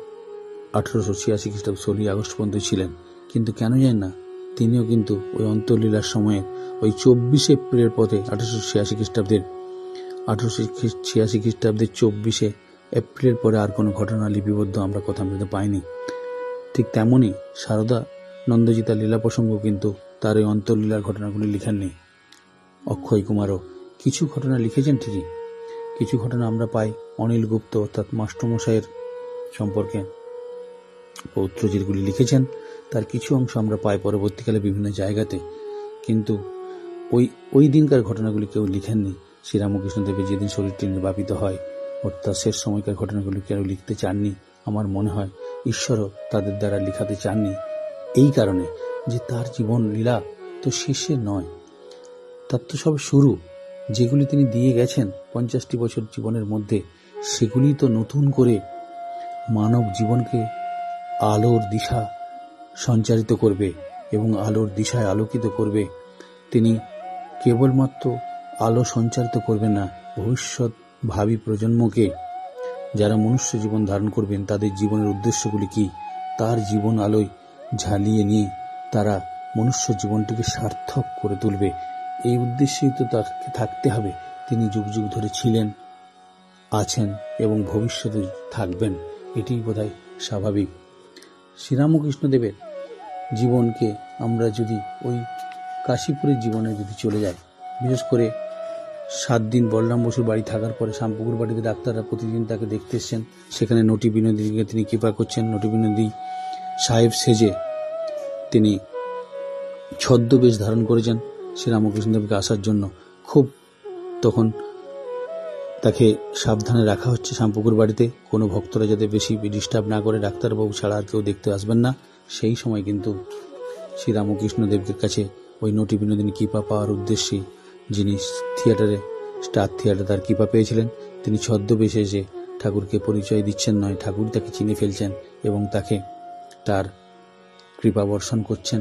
1886 খ্রিস্টাব্দ 16 আগস্ট পর্যন্ত ছিলেন। কিন্তু কেন জানেন না, তিনিও কিন্তু ওই অন্তর্লীলার সময়ে ওই 24শে এপ্রিলের পথে 1886 খ্রিস্টাব্দের 24শে এপ্রিলের পরে আর কোনো ঘটনা লিপিবদ্ধ আমরা কথামৃত পাইনি। ঠিক তেমনই সারদা নন্দজি তার লীলা প্রসঙ্গ কিন্তু তার এই অন্তর্লীলার ঘটনাগুলি লিখেননি। অক্ষয় কুমারও কিছু ঘটনা লিখেছেন ঠিকই, কিছু ঘটনা আমরা পাই অনিল গুপ্ত অর্থাৎ মাস্টারমশাইয়ের সম্পর্কে পৌত্র যেগুলি লিখেছেন, তার কিছু অংশ আমরা পাই পরবর্তীকালে বিভিন্ন জায়গাতে। কিন্তু ওই দিনকার ঘটনাগুলি কেউ লিখেননি। শ্রীরামকৃষ্ণদেবের যেদিন শরীরটি নির্বাপিত হয় অর্থাৎ শেষ সময়কার ঘটনাগুলি কেউ লিখতে চাননি। আমার মনে হয় ঈশ্বরও তাদের দ্বারা লিখাতে চাননি, এই কারণে যে তার জীবন লীলা তো শেষে নয়, তার তো সব শুরু। যেগুলি তিনি দিয়ে গেছেন 50টি বছর জীবনের মধ্যে, সেগুলি তো নতুন করে মানব জীবনকে আলোর দিশা সঞ্চারিত করবে এবং আলোর দিশায় আলোকিত করবে। তিনি কেবলমাত্র আলো সঞ্চারিত করবেন না, ভবিষ্যৎ ভাবী প্রজন্মকে যারা মনুষ্য জীবন ধারণ করবেন তাদের জীবনের উদ্দেশ্যগুলি কি, তার জীবন আলোয় ঝালিয়ে নিয়ে তারা মনুষ্য জীবনটিকে সার্থক করে তুলবে। এই উদ্দেশ্যেই তো তাকে থাকতে হবে। তিনি যুগ যুগ ধরে ছিলেন, আছেন এবং ভবিষ্যতে থাকবেন, এটি বোধহয় স্বাভাবিক। শ্রীরামকৃষ্ণদেবের জীবনকে আমরা যদি ওই কাশীপুরের জীবনে যদি চলে যাই, বিশেষ করে 7 দিন বলরাম বসুর বাড়ি থাকার পরে শ্যামপুকুর বাড়িতে ডাক্তাররা প্রতিদিন তাকে দেখতে এসছেন। সেখানে নটি বিনোদিনীকে তিনি কৃপা করছেন। নটি বিনোদী সাহেব সেজে তিনি ছদ্মবেশ ধারণ করেছেন শ্রীরামকৃষ্ণদেবকে আসার জন্য। খুব তখন তাকে সাবধানে রাখা হচ্ছে শ্যামপুকুর বাড়িতে, কোনো ভক্তরা যাতে বেশি ডিস্টার্ব না করে, ডাক্তারবাবু ছাড়া আর কেউ দেখতে আসবেন না। সেই সময় কিন্তু শ্রীরামকৃষ্ণদেবের কাছে ওই নটি বিনোদিনী কৃপা পাওয়ার উদ্দেশ্যে, যিনি স্টার থিয়েটারে তার কৃপা পেয়েছিলেন, তিনি ছদ্মবেশে এসে ঠাকুরকে পরিচয় দিচ্ছেন নয়, ঠাকুর তাকে চিনে ফেলছেন এবং তাকে তার কৃপা বর্ষণ করছেন।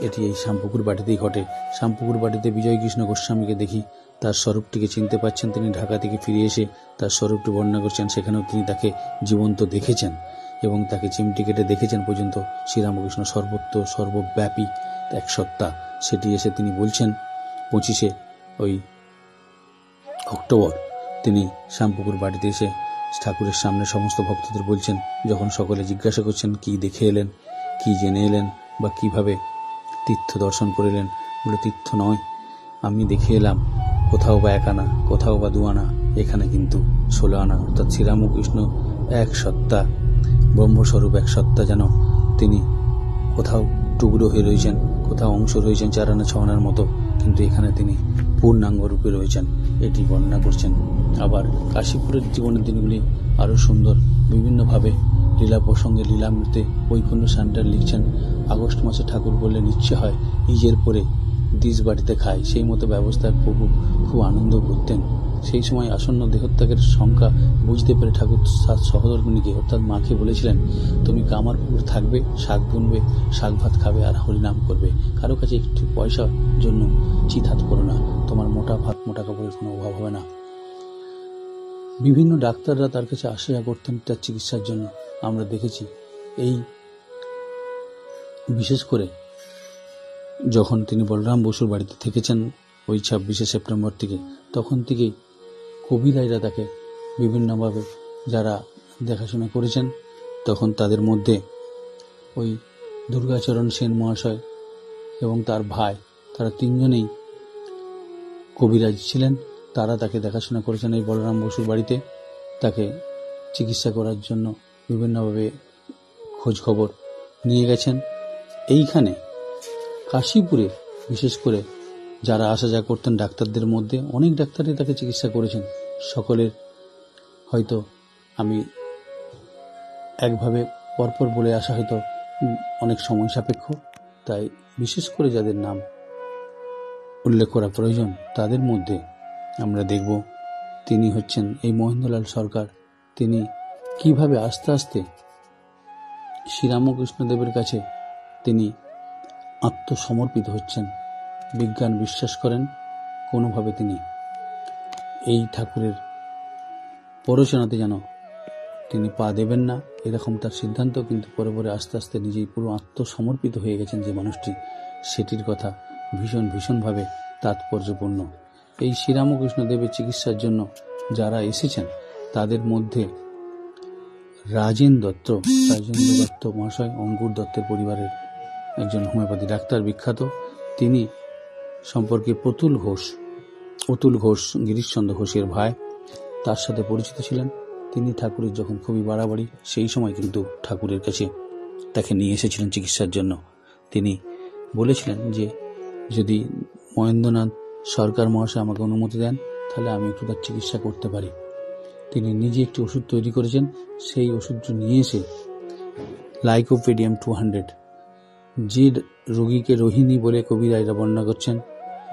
এটি এই শ্যামপুকুর বাড়িতেই ঘটে। শ্যামপুকুর বাড়িতে বিজয়কৃষ্ণ গোস্বামীকে দেখি তার স্বরূপটিকে চিনতে পাচ্ছেন। তিনি ঢাকা থেকে ফিরে এসে তার স্বরূপটি বর্ণনা করছেন। সেখানেও তিনি তাকে জীবন্ত দেখেছেন এবং তাকে চিমটি কেটে দেখেছেন পর্যন্ত। শ্রীরামকৃষ্ণ সর্বত্র সর্বব্যাপী এক সত্তা, সেটি এসে তিনি বলছেন 25শে অক্টোবর তিনি শ্যামপুকুর বাড়িতে এসে ঠাকুরের সামনে সমস্ত ভক্তদের বলছেন, যখন সকলে জিজ্ঞাসা করছেন কি দেখে এলেন, কি জেনে এলেন বা কিভাবে তীর্থ দর্শন করিলেন, বলে তীর্থ নয়, আমি দেখে এলাম কোথাও বা 1 আনা, কোথাও বা 2 আনা, এখানে কিন্তু 16 আনা। অর্থাৎ শ্রীরামকৃষ্ণ এক সত্তা, ব্রহ্মস্বরূপ এক সত্তা, যেন তিনি কোথাও টুকরো হয়ে রয়েছেন, কোথাও অংশ রয়েছেন 4 আনা 6 আনার মতো, কিন্তু এখানে তিনি পূর্ণাঙ্গ রূপে রয়েছেন, এটি বর্ণনা করছেন। আবার কাশীপুরের জীবনের দিনগুলি আরও সুন্দর। বিভিন্নভাবে লীলা প্রসঙ্গে লীলামৃতে বৈকুণ্ঠ সেন্টার লিখছেন। আগস্ট মাসে ঠাকুর বললেন ইচ্ছে হয় ইজের পরে দিস বাড়িতে খায়, সেই মতো ব্যবস্থায় প্রভু খুব আনন্দ করতেন। সেই সময় আসন্ন দেহত্যাগের সংখ্যা বুঝতে পেরে ঠাকুর সহধর্মিণীকে অর্থাৎ মাকে বলেছিলেন, তুমি কামারপুকুর থাকবে, শাক বুনবে, শাক ভাত খাবে আর হরিনাম করবে, কারো কাছে একটু পয়সার জন্য চিৎহাত করো না, তোমার মোটা ভাত মোটা কাপড়ের কোনো অভাব হবে না। বিভিন্ন ডাক্তাররা তার কাছে আশা করতেন তার চিকিৎসার জন্য। আমরা দেখেছি এই বিশেষ করে যখন তিনি বলরাম বসুর বাড়িতে থেকেছেন ওই 26শে সেপ্টেম্বর থেকে, তখন থেকেই কবিরাজরা তাকে বিভিন্নভাবে যারা দেখাশোনা করেছেন, তখন তাদের মধ্যে ওই দুর্গাচরণ সেন মহাশয় এবং তার ভাই, তারা 3 জনেই কবিরাজ ছিলেন। তারা তাকে দেখাশোনা করেছেন এই বলরাম বসুর বাড়িতে, তাকে চিকিৎসা করার জন্য বিভিন্নভাবে খোঁজ খবর নিয়ে গেছেন। এইখানে কাশীপুরে বিশেষ করে যারা আসা যা করতেন ডাক্তারদের মধ্যে অনেক ডাক্তারই তাকে চিকিৎসা করেছেন। সকলের হয়তো আমি একভাবে পরপর বলে আসা হয়তো অনেক সময় সাপেক্ষ, তাই বিশেষ করে যাদের নাম উল্লেখ করা প্রয়োজন। তাদের মধ্যে আমরা দেখব তিনি হচ্ছেন এই মহেন্দ্রলাল সরকার। তিনি কিভাবে আস্তে আস্তে শ্রীরামকৃষ্ণদেবের কাছে তিনি আত্মসমর্পিত হচ্ছেন, বিজ্ঞান বিশ্বাস করেন, কোনোভাবে তিনি এই ঠাকুরের প্ররোচনাতে যেন তিনি পা দেবেন না, এরকম তার সিদ্ধান্ত। কিন্তু পরে পরে আস্তে আস্তে নিজেই পুরো আত্মসমর্পিত হয়ে গেছেন যে মানুষটি, সেটির কথা ভীষণভাবে তাৎপর্যপূর্ণ। এই শ্রীরামকৃষ্ণদেবের চিকিৎসার জন্য যারা এসেছেন তাদের মধ্যে রাজেন্দ্র দত্ত মহাশয়, অঙ্কুর দত্তের পরিবারের একজন হোমিওপ্যাথি ডাক্তার বিখ্যাত। তিনি সম্পর্কে অতুল ঘোষ গিরিশচন্দ্র ঘোষের ভাই, তার সাথে পরিচিত ছিলেন। তিনি ঠাকুরের যখন খুবই বাড়াবাড়ি, সেই সময় কিন্তু ঠাকুরের কাছে তাকে নিয়ে এসেছিলেন চিকিৎসার জন্য। তিনি বলেছিলেন যে যদি মহেন্দ্রনাথ সরকার মহাশয় আমাকে অনুমতি দেন তাহলে আমি একটু তার চিকিৎসা করতে পারি। তিনি নিজে একটি ওষুধ তৈরি করেছেন। সেই ওষুধটি নিয়ে এসে লাইকোপেডিয়াম 200, যে রোগীকে রোহিণী বলে কবিরাজরা বর্ণনা করছেন,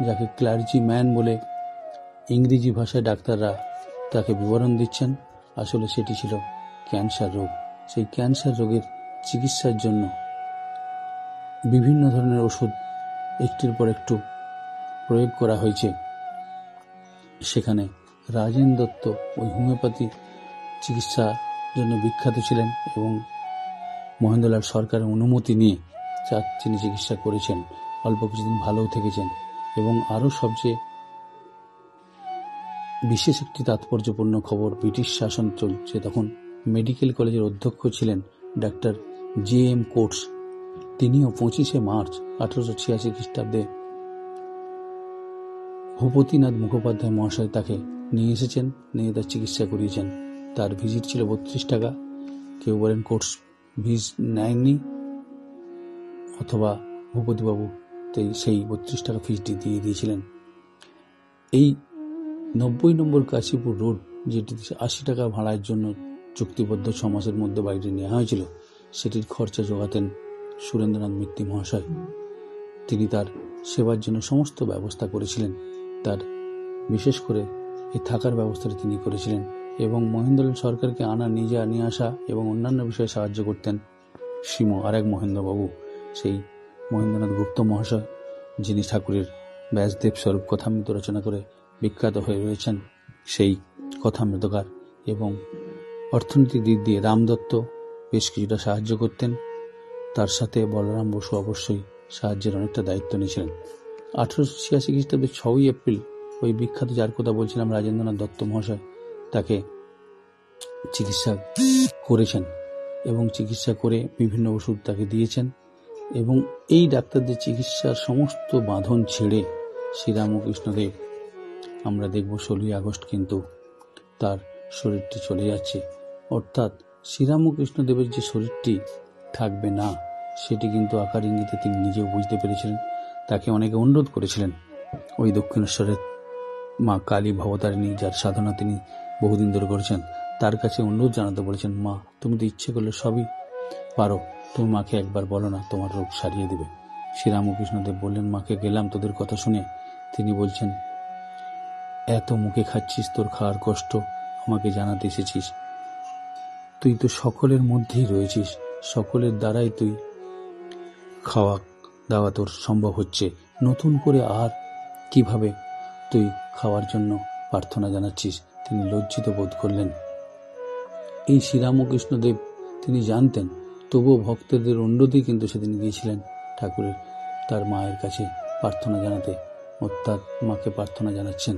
যাকে ক্লার্জি ম্যান বলে ইংরেজি ভাষায় ডাক্তাররা তাকে বিবরণ দিচ্ছেন, আসলে সেটি ছিল ক্যান্সার রোগ। সেই ক্যান্সার রোগের চিকিৎসার জন্য বিভিন্ন ধরনের ওষুধ একটির পর একটু প্রয়োগ করা হয়েছে। সেখানে রাজেন্দ্র দত্ত ওই হোমিওপ্যাথি চিকিৎসার জন্য বিখ্যাত ছিলেন এবং মহেন্দ্রলাল সরকারের অনুমতি নিয়ে তিনি চিকিৎসা করেছেন। অল্প কিছুদিন ভালোও থেকেছেন। এবং আরও সবচেয়ে বিশেষ একটি তাৎপর্যপূর্ণ খবর, ব্রিটিশ শাসন চলছে তখন, মেডিকেল কলেজের অধ্যক্ষ ছিলেন ডাক্তার JM কোটস। তিনিও 25শে মার্চ 1886 খ্রিস্টাব্দে ভূপতিনাথ মুখোপাধ্যায় মহাশয় তাকে নিয়ে এসেছেন, নিয়ে তার চিকিৎসা করিয়েছেন। তার ভিজিট ছিল 32 টাকা। কেউ বলেন কোর্স ভিজ নেয়নি, অথবা ভূপতিবাবু সেই 32 টাকা ফিসটি দিয়ে দিয়েছিলেন। এই 90 নম্বর কাশীপুর রোড, যেটি 80 টাকা ভাড়ার জন্য চুক্তিবদ্ধ 6 মাসের মধ্যে বাড়িটি নেওয়া হয়েছিল, সেটির খরচা জোগাতেন সুরেন্দ্রনাথ মিত্তি মহাশয়। তিনি তার সেবার জন্য সমস্ত ব্যবস্থা করেছিলেন। তার বিশেষ করে এই থাকার ব্যবস্থাটি তিনি করেছিলেন এবং মহেন্দ্রলাল সরকারকে নিয়ে আসা এবং অন্যান্য বিষয়ে সাহায্য করতেন আরেক মহেন্দ্রবাবু, সেই মহেন্দ্রনাথ গুপ্ত মহাশয়, যিনি ঠাকুরের ব্যাসদেব স্বরূপ কথামৃত রচনা করে বিখ্যাত হয়ে রয়েছেন, সেই কথামৃতকার। এবং অর্থনৈতিক দিক দিয়ে রামদত্ত বেশ কিছুটা সাহায্য করতেন। তার সাথে বলরাম বসু অবশ্যই সাহায্যের অনেকটা দায়িত্ব নিয়েছিলেন। 1886 খ্রিস্টাব্দের 6 এপ্রিল ওই বিখ্যাত যার কথা বলছিলাম রাজেন্দ্রনাথ দত্ত মহাশয় তাকে চিকিৎসা করেছেন এবং চিকিৎসা করে বিভিন্ন ওষুধ তাকে দিয়েছেন। এবং এই ডাক্তারদের চিকিৎসার সমস্ত বাঁধন ছেড়ে শ্রীরামকৃষ্ণদেব, আমরা দেখব 16 আগস্ট কিন্তু তার শরীরটি চলে যাচ্ছে। অর্থাৎ শ্রীরামকৃষ্ণদেবের যে শরীরটি থাকবে না, সেটি কিন্তু আকার ইঙ্গিতে তিনি নিজেও বুঝতে পেরেছিলেন। তাকে অনেকে অনুরোধ করেছিলেন, ওই দক্ষিণেশ্বরের মা কালী ভবতারিণী, যার সাধনা তিনি বহুদিন ধরে করেছেন, তার কাছে অনুরোধ জানাতে বলেছেন, মা তুমি তো ইচ্ছে করলে সবই পারো, তুমি মাকে একবার বলো না, তোমার রোগ সারিয়ে দেবে। শ্রীরামকৃষ্ণদেব বললেন, মাকে গেলাম তোদের কথা শুনে। তিনি বলছেন, এত মুখে খাচ্ছিস, তোর খাওয়ার কষ্ট আমাকে জানাতে এসেছিস? তুই তো সকলের মধ্যেই রয়েছিস, সকলের দ্বারাই তুই খাওয়া দাওয়া তোর সম্ভব হচ্ছে, নতুন করে আর কিভাবে তুই খাওয়ার জন্য প্রার্থনা জানাচ্ছিস? তিনি লজ্জিত বোধ করলেন। এই শ্রীরামকৃষ্ণদেব তিনি জানতেন, তবুও ভক্তদের অনুরোধেই কিন্তু সেদিন গিয়েছিলেন ঠাকুরের তার মায়ের কাছে প্রার্থনা জানাতে, অর্থাৎ মাকে প্রার্থনা জানাচ্ছেন।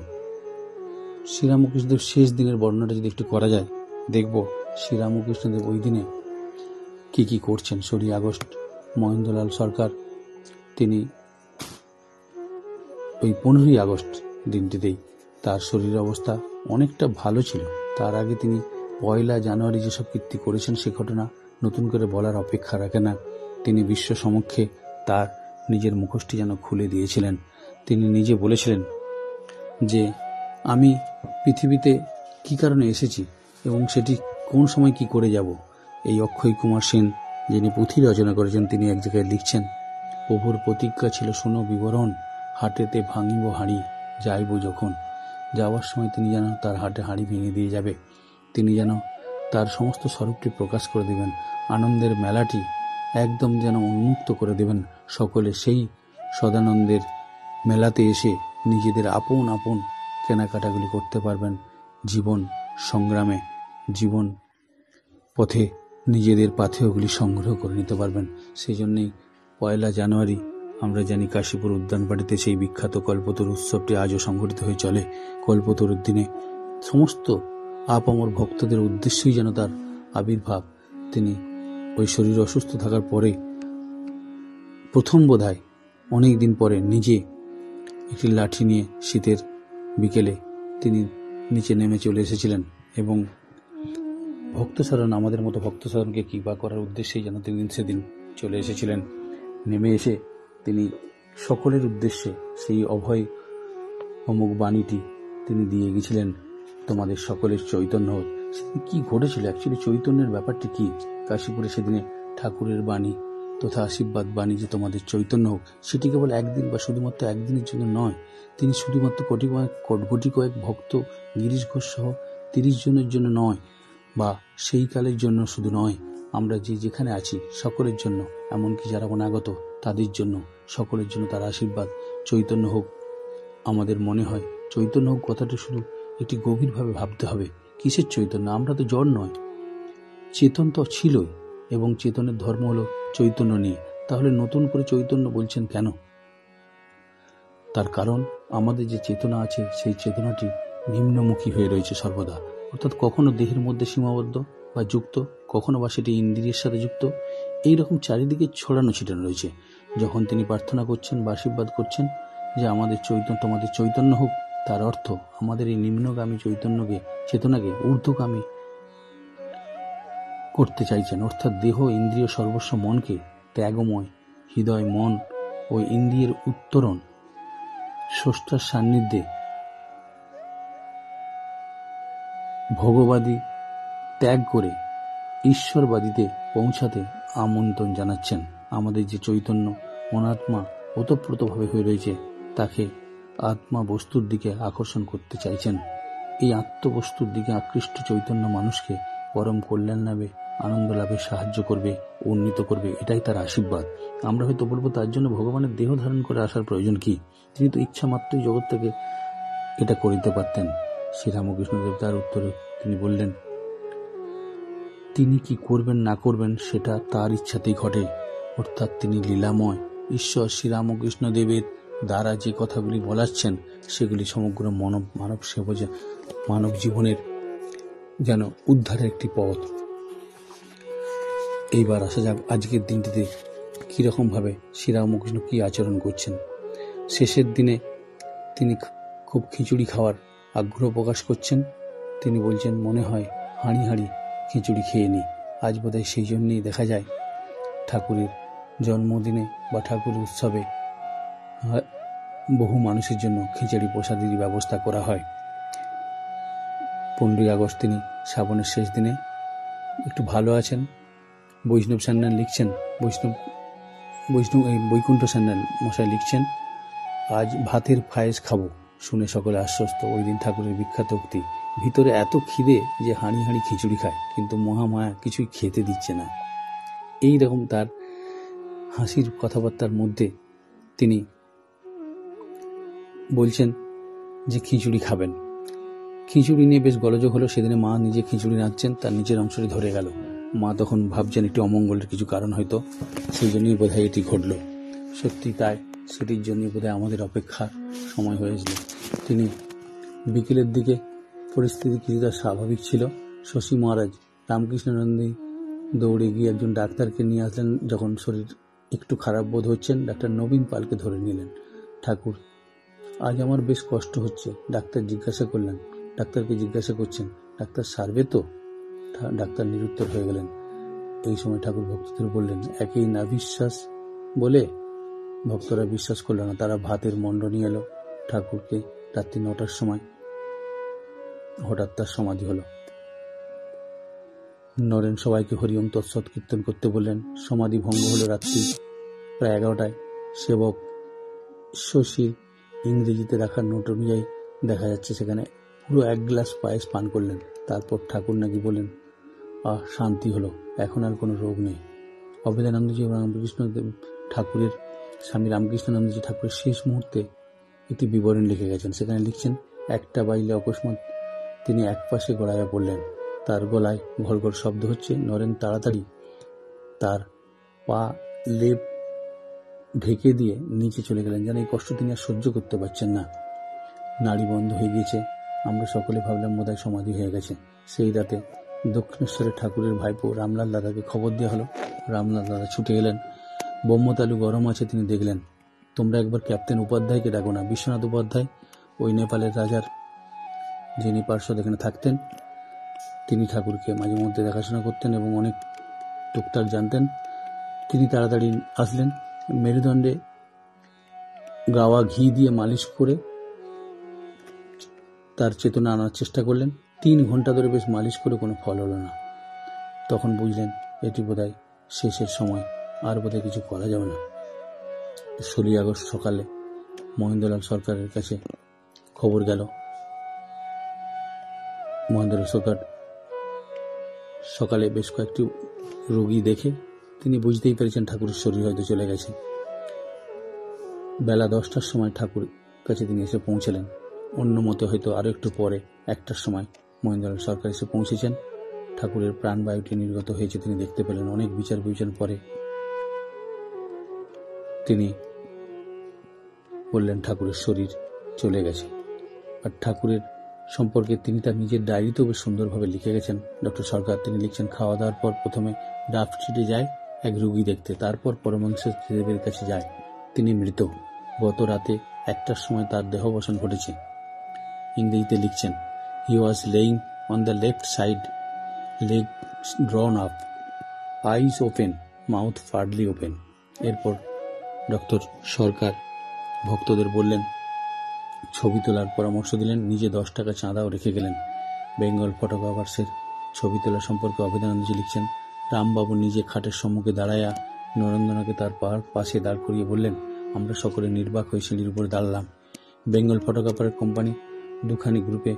শ্রীরামকৃষ্ণদেব শেষ দিনের বর্ণনাটা যদি একটু করা যায়, দেখব শ্রীরামকৃষ্ণদেব ওই দিনে কি করছেন। 16 আগস্ট মহেন্দ্রলাল সরকার তিনি ওই 15ই আগস্ট দিনটিতেই তার শরীর অবস্থা অনেকটা ভালো ছিল। তার আগে তিনি 1 জানুয়ারি যেসব কীর্তি করেছেন, সে ঘটনা নতুন করে বলার অপেক্ষা রাখে না। তিনি বিশ্ব সমক্ষে তার নিজের মুখোশটি যেন খুলে দিয়েছিলেন। তিনি নিজে বলেছিলেন যে আমি পৃথিবীতে কি কারণে এসেছি এবং সেটি কোন সময় কি করে যাব। এই অক্ষয় কুমার সেন, যিনি পুঁথি রচনা করেছেন, তিনি এক জায়গায় লিখছেন, প্রভুর প্রতিজ্ঞা ছিল শোনো বিবরণ, হাটেতে ভাঙিব হাঁড়ি যাইব যখন। যাওয়ার সময় তিনি যেন তার হাটে হাঁড়ি ভেঙে দিয়ে যাবে, তিনি যেন তার সমস্ত স্বরূপটি প্রকাশ করে দেবেন, আনন্দের মেলাটি একদম যেন উন্মুক্ত করে দেবেন। সকলে সেই সদানন্দের মেলাতে এসে নিজেদের আপন আপন কেনাকাটাগুলি করতে পারবেন, জীবন সংগ্রামে, জীবন পথে নিজেদের পাথেয়গুলি সংগ্রহ করে নিতে পারবেন। সেই জন্যেই 1 জানুয়ারি আমরা জানি কাশীপুর উদ্যানবাড়িতে সেই বিখ্যাত কল্পতরু উৎসবটি আজও সংঘটিত হয়ে চলে। কল্পতরুর দিনে সমস্ত আপামর ভক্তদের উদ্দেশ্যেই যেন তার আবির্ভাব। তিনি ওই শরীর অসুস্থ থাকার পরে প্রথম বোধহয় অনেক দিন পরে নিজে একটি লাঠি নিয়ে শীতের বিকেলে তিনি নিচে নেমে চলে এসেছিলেন এবং ভক্তসাধন, আমাদের মতো ভক্তসাধনকে কৃপা করার উদ্দেশ্যেই যেন তিনি সেদিন চলে এসেছিলেন। নেমে এসে তিনি সকলের উদ্দেশ্যে সেই অভয় অমুক বাণীটি তিনি দিয়ে গেছিলেন, তোমাদের সকলের চৈতন্য হোক। সেদিন কী ঘটেছিল অ্যাকচুয়ালি, চৈতন্যের ব্যাপারটি কি? কাশীপুরে সেদিনে ঠাকুরের বাণী তথা আশীর্বাদ বাণী যে তোমাদের চৈতন্য হোক, সেটি কেবল একদিন বা শুধুমাত্র একদিনের জন্য নয়। তিনি শুধুমাত্র কোটি কয়েক ভক্ত গিরিশ ঘোষ সহ 30 জনের জন্য নয়, বা সেই কালের জন্য শুধু নয়, আমরা যে যেখানে আছি সকলের জন্য, এমনকি যারা অনাগত তাদের জন্য, সকলের জন্য তার আশীর্বাদ চৈতন্য হোক। আমাদের মনে হয় চৈতন্য হোক কথাটা শুধু একটি গভীরভাবে ভাবতে হবে। কিসের চৈতন্য? আমরা তো জড় নয়, চেতন তো ছিলই, এবং চেতনের ধর্ম হলো চৈতন্য নিয়ে। তাহলে নতুন করে চৈতন্য বলছেন কেন? তার কারণ আমাদের যে চেতনা আছে সেই চেতনাটি নিম্নমুখী হয়ে রয়েছে সর্বদা, অর্থাৎ কখনো দেহের মধ্যে সীমাবদ্ধ বা যুক্ত, কখনো বা সেটি ইন্দ্রিয়ের সাথে যুক্ত, এইরকম চারিদিকে ছড়ানো ছিটানো রয়েছে। যখন তিনি প্রার্থনা করছেন বা আশীর্বাদ করছেন যে আমাদের তোমাদের চৈতন্য হোক, তার অর্থ আমাদের এই নিম্নগামী চেতনাকে ঊর্ধ্বগামী করতে চাইছেন, অর্থাৎ দেহ ইন্দ্রিয় সর্বস্ব মনকে ত্যাগময় হৃদয় মন ও ইন্দ্রিয়ের উত্তরণ স্রষ্টার সান্নিধ্যে ভোগবাদী ত্যাগ করে ঈশ্বরবাদীতে পৌঁছাতে আমন্ত্রণ জানাচ্ছেন। আমাদের যে চৈতন্য অনাত্মা ওতপ্রোতভাবে হয়ে রয়েছে, তাকে আত্মা বস্তুর দিকে আকর্ষণ করতে চাইছেন। এই আত্মবস্তুর দিকে আকৃষ্ট চৈতন্য মানুষকে পরম কল্যাণ লাভে, আনন্দ লাভে সাহায্য করবে, উন্নীত করবে, এটাই তার আশীর্বাদ। আমরা হয়তো বলবো তার জন্য ভগবানের দেহ ধারণ করে আসার প্রয়োজন কি? তিনি তো ইচ্ছা মাত্রই জগৎ থেকে এটা করিতে পারতেন। শ্রীরামকৃষ্ণদেব তার উত্তরে তিনি বললেন, তিনি কি করবেন না করবেন সেটা তার ইচ্ছাতেই ঘটে, অর্থাৎ তিনি লীলাময়। ঈশ্বর শ্রীরামকৃষ্ণদেবের দ্বারা যে কথাগুলি বলাচ্ছেন সেগুলি সমগ্র মানব জীবনের যেন উদ্ধারের একটি পথ। এইবার আসা যাক আজকের দিনটিতে কীরকমভাবে শ্রীরামকৃষ্ণ কী আচরণ করছেন। শেষের দিনে তিনি খুব খিচুড়ি খাওয়ার আগ্রহ প্রকাশ করছেন। তিনি বলছেন, মনে হয় হাঁড়ি হাঁড়ি খিচুড়ি খেয়ে নিই। আজ বোধহয় সেই জন্যই দেখা যায় ঠাকুরের জন্মদিনে বা ঠাকুরের উৎসবে বহু মানুষের জন্য খিচুড়ি প্রসাদের ব্যবস্থা করা হয়। 15ই আগস্ট তিনি শ্রাবণের শেষ দিনে একটু ভালো আছেন। বৈষ্ণব সান্যাল লিখছেন, বৈকুণ্ঠ সান্যাল মশাই লিখছেন, আজ ভাতের পায়েস খাবো শুনে সকলে আশ্বস্ত। ওই দিন ঠাকুরের বিখ্যাত উক্তি, ভিতরে এত খিদে যে হাঁড়ি হাঁড়ি খিচুড়ি খায়, কিন্তু মহামায়া কিছুই খেতে দিচ্ছে না। এই রকম তার হাসির কথাবার্তার মধ্যে তিনি বলছেন যে খিচুড়ি খাবেন। খিচুড়ি নিয়ে বেশ গোলযোগ হলো। সেদিনে মা নিজে খিচুড়ি রাঁধছেন, তার নিচের অংশটি ধরে গেল। মা তখন ভাবছেন একটি অমঙ্গলের কিছু কারণ হয়তো, সেই জন্যই বোধহয় এটি ঘটল। সত্যি তাই, সেটির জন্যই বোধহয় আমাদের অপেক্ষার সময় হয়েছিল। তিনি বিকেলের দিকে পরিস্থিতি কিছুটা স্বাভাবিক ছিল। শশী মহারাজ রামকৃষ্ণানন্দী দৌড়ে গিয়ে একজন ডাক্তারকে নিয়ে আসলেন। যখন শরীর একটু খারাপ বোধ হচ্ছেন, ডাক্তার নবীন পালকে ধরে নিলেন। ঠাকুর, আজ আমার বেশ কষ্ট হচ্ছে। ডাক্তারকে জিজ্ঞাসা করছেন, ডাক্তার সারবে তো? ডাক্তার নিরুত্তর হয়ে গেলেন। এই সময় ঠাকুর ভক্তদের বললেন, একেই না বিশ্বাস বলে। ভক্তরা বিশ্বাস করল না। তারা ভাতের মণ্ড নিয়ে এলো ঠাকুরকে। রাত্রি 9টার সময় হঠাৎ তার সমাধি হলো। নরেন সবাইকে হরিওম তৎসৎ কীর্তন করতে বললেন। সমাধি ভঙ্গ হলো রাত্রি প্রায় 11টায়। সেবক শশীর ইংরেজিতে রাখার নোট অনুযায়ী দেখা যাচ্ছে সেখানে পুরো 1 গ্লাস পায়েস পান করলেন। তারপর ঠাকুর নাকি বললেন, শান্তি হলো, এখন আর কোনো রোগ নেই। অভেদানন্দজি রামকৃষ্ণ ঠাকুরের স্বামী রামকৃষ্ণানন্দজি ঠাকুরের শেষ মুহূর্তে একটি বিবরণ লিখে গেছেন। সেখানে লিখছেন, 1টা বাজলে অকস্মাৎ তিনি একপাশে গড়াইয়া পড়লেন। তার গলায় ঘড়ঘড় শব্দ হচ্ছে। নরেন তাড়াতাড়ি তার পা লেপ ঢেকে দিয়ে নিচে চলে গেলেন, যেন এই কষ্ট তিনি আর সহ্য করতে পারছেন না। নাড়ি বন্ধ হয়ে গিয়েছে। আমরা সকলে ভাবলাম বোধহয় সমাধি হয়ে গেছে। সেই রাতে দক্ষিণেশ্বরের ঠাকুরের ভাইপো রামলাল দাদাকে খবর দেওয়া হলো। রামলাল দাদা ছুটে গেলেন। ব্রহ্মতালু গরম আছে তিনি দেখলেন। তোমরা একবার ক্যাপ্টেন উপাধ্যায়কে ডাকো না। বিশ্বনাথ উপাধ্যায় ওই নেপালের রাজার যিনি পার্শ্বদ এখানে থাকতেন, তিনি ঠাকুরকে মাঝে মধ্যে দেখাশোনা করতেন এবং অনেক টুকটাক জানতেন। তিনি তাড়াতাড়ি আসলেন। মেরুদণ্ডে গাওয়া ঘি দিয়ে মালিশ করে তার চেতনা আনার চেষ্টা করলেন। 3 ঘন্টা ধরে বেশ মালিশ করে কোনো ফল হলো না। তখন বুঝলেন এটি বোধহয় শেষের সময়, আর বোধহয় কিছু করা যাবে না। 16 আগস্ট সকালে মহেন্দ্রলাল সরকারের কাছে খবর গেল। মহেন্দ্রলাল সরকার সকালে বেশ কয়েকটি রোগী দেখে তিনি বুঝতেই পেরেছেন ঠাকুরের শরীর হয়তো চলে গেছে। বেলা 10টার সময় ঠাকুর কাছে তিনি এসে পৌঁছলেন। অন্য মতে হয়তো আরো একটু পরে 1টার সময় মহেন্দ্রলাল সরকার এসে পৌঁছেছেন। ঠাকুরের প্রাণবায়ুটি নির্গত হয়েছে তিনি দেখতে পেলেন। অনেক বিচার বিবেচনা পরে তিনি বললেন ঠাকুরের শরীর চলে গেছে। আর ঠাকুরের সম্পর্কে তিনি তার নিজের ডায়েরিতেও বেশ সুন্দরভাবে লিখে গেছেন। ডক্টর সরকার তিনি লিখছেন, খাওয়া দাওয়ার পর প্রথমে ডাফ স্ট্রিটে যায় এক রোগী দেখতে, তারপর পরমহংসদেবের কাছে যায়। তিনি মৃত। গত রাতে 1টার সময় তার দেহাবসান ঘটেছে। ইংরেজিতে লিখছেন, he was laying on the left side, leg drawn up, eyes open, mouth partly open. এরপর ডক্টর সরকার ভক্তদের বললেন, ছবি তোলার পরামর্শ দিলেন। নিজে 10 টাকা চাঁদাও রেখে গেলেন। বেঙ্গল ফটোগ্রাফার্সের ছবি তোলা সম্পর্কে অভেদানন্দজি লিখছেন, রামবাবু নিজে খাটের সম্মুখে দাঁড়াইয়া নরেন্দ্রনাথকে তার পাশে দাঁড় করিয়ে বললেন, আমরা সকলে নির্বাক হয়ে সিঁড়ির উপরে দাঁড়ালাম। বেঙ্গল ফটোগ্রাফারের কোম্পানি 2খানি গ্রুপে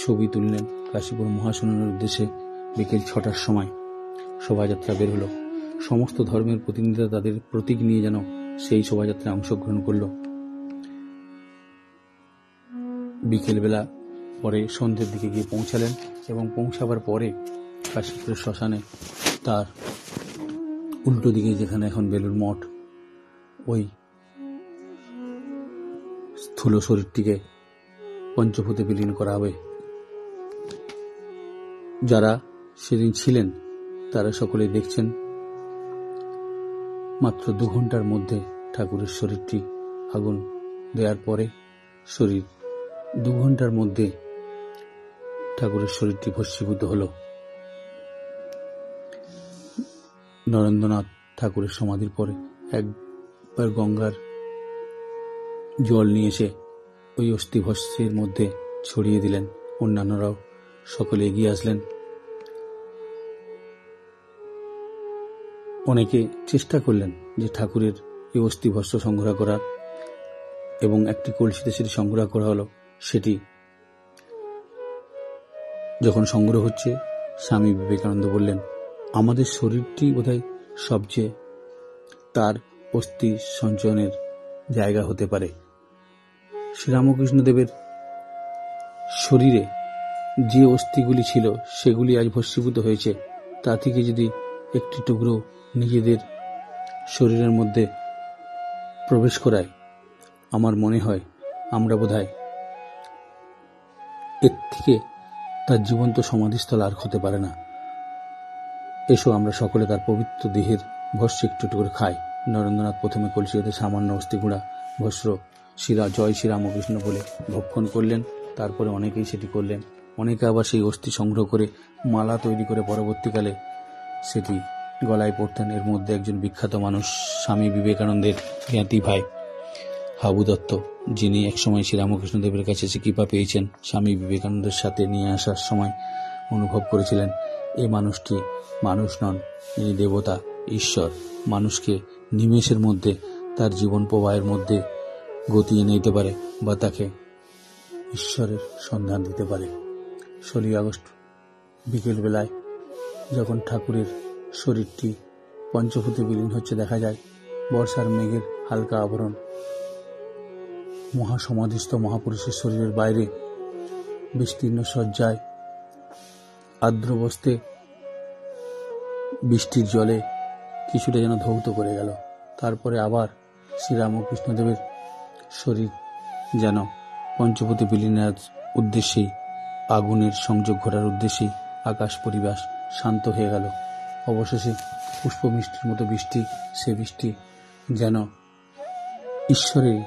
ছবি তুললেন। কাশীপুর মহাশূন্যের উদ্দেশ্যে বিকেল 6টার সময় শোভাযাত্রা বের হলো। সমস্ত ধর্মের প্রতিনিধিরা তাদের প্রতীক নিয়ে যেন সেই শোভাযাত্রায় অংশগ্রহণ করল। বিকেলবেলা পরে সন্ধ্যের দিকে গিয়ে পৌঁছালেন এবং পৌঁছাবার পরে কাশীপুরের শ্মশানে তার উল্টো দিকে, যেখানে এখন বেলুর মঠ, ওই স্থূল শরীরটিকে পঞ্চভূতে বিলীন করা হবে। যারা সেদিন ছিলেন তারা সকলেই দেখছেন মাত্র 2 ঘন্টার মধ্যে ঠাকুরের শরীরটি আগুন দেওয়ার পরে শরীর 2 ঘন্টার মধ্যে ঠাকুরের শরীরটি ভস্মীভূত হল। নরেন্দ্রনাথ ঠাকুরের সমাধির পরে একবার গঙ্গার জল নিয়ে এসে ওই অস্থিভস্মের মধ্যে ছড়িয়ে দিলেন। অন্যান্যরাও সকলে এগিয়ে আসলেন। অনেকে চেষ্টা করলেন যে ঠাকুরের এই অস্থিভস্ম সংগ্রহ করার, এবং একটি কলসিতে সেটি সংগ্রহ করা হলো। সেটি যখন সংগ্রহ হচ্ছে, স্বামী বিবেকানন্দ বললেন, আমাদের শরীরটি বোধহয় সবচেয়ে তার অস্থি সঞ্চয়নের জায়গা হতে পারে। শ্রীরামকৃষ্ণদেবের শরীরে যে অস্থিগুলি ছিল সেগুলি আজ ভস্মীভূত হয়েছে। তা থেকে যদি একটি টুকরো নিজেদের শরীরের মধ্যে প্রবেশ করায়, আমার মনে হয় আমরা বোধহয় এর থেকে তার জীবন্ত সমাধিস্থল আর হতে পারে না। এসো আমরা সকলে তার পবিত্র দেহের ভস্য একটু করে খাই। নরেন্দ্রনাথ প্রথমে কলসি হতে সামান্য অস্থিগুঁড়া ভস্য জয় শ্রীরামকৃষ্ণ বলে ভক্ষণ করলেন। তারপরে অনেকেই সেটি করলেন। অনেকে আবার সেই অস্থি সংগ্রহ করে মালা তৈরি করে পরবর্তীকালে সেটি গলায় পড়তেন। এর মধ্যে একজন বিখ্যাত মানুষ, স্বামী বিবেকানন্দের জ্ঞাতি ভাই হাবু দত্ত, যিনি একসময় শ্রীরামকৃষ্ণদেবের কাছে এসে কৃপা পেয়েছেন, স্বামী বিবেকানন্দের সাথে নিয়ে আসার সময় অনুভব করেছিলেন এই মানুষটি মানুষ নন, ইনি দেবতা, ঈশ্বর। মানুষকে নিমেষের মধ্যে তার জীবন প্রবাহের মধ্যে গতি এনে দিতে পারে বা তাকে ঈশ্বরের সন্ধান দিতে পারে। 16 আগস্ট বিকেলবেলায় যখন ঠাকুরের শরীরটি পঞ্চভূতে বিলীন হচ্ছে দেখা যায় বর্ষার মেঘের হালকা আবরণ মহাসমাধিস্থ মহাপুরুষের শরীরের বাইরে বিস্তীর্ণ শয্যায় আর্দ্র বস্তে বৃষ্টির জলে কিছুটা যেন ধৌত করে গেল। তারপরে আবার শ্রীরামকৃষ্ণদেবের শরীর যেন পঞ্চভূতে বিলীনের উদ্দেশ্যেই আগুনের সংযোগ ঘটার উদ্দেশ্যেই আকাশ পরিবেশ শান্ত হয়ে গেল। অবশেষে পুষ্পমিষ্টির মতো বৃষ্টি, সে বৃষ্টি যেন ঈশ্বরের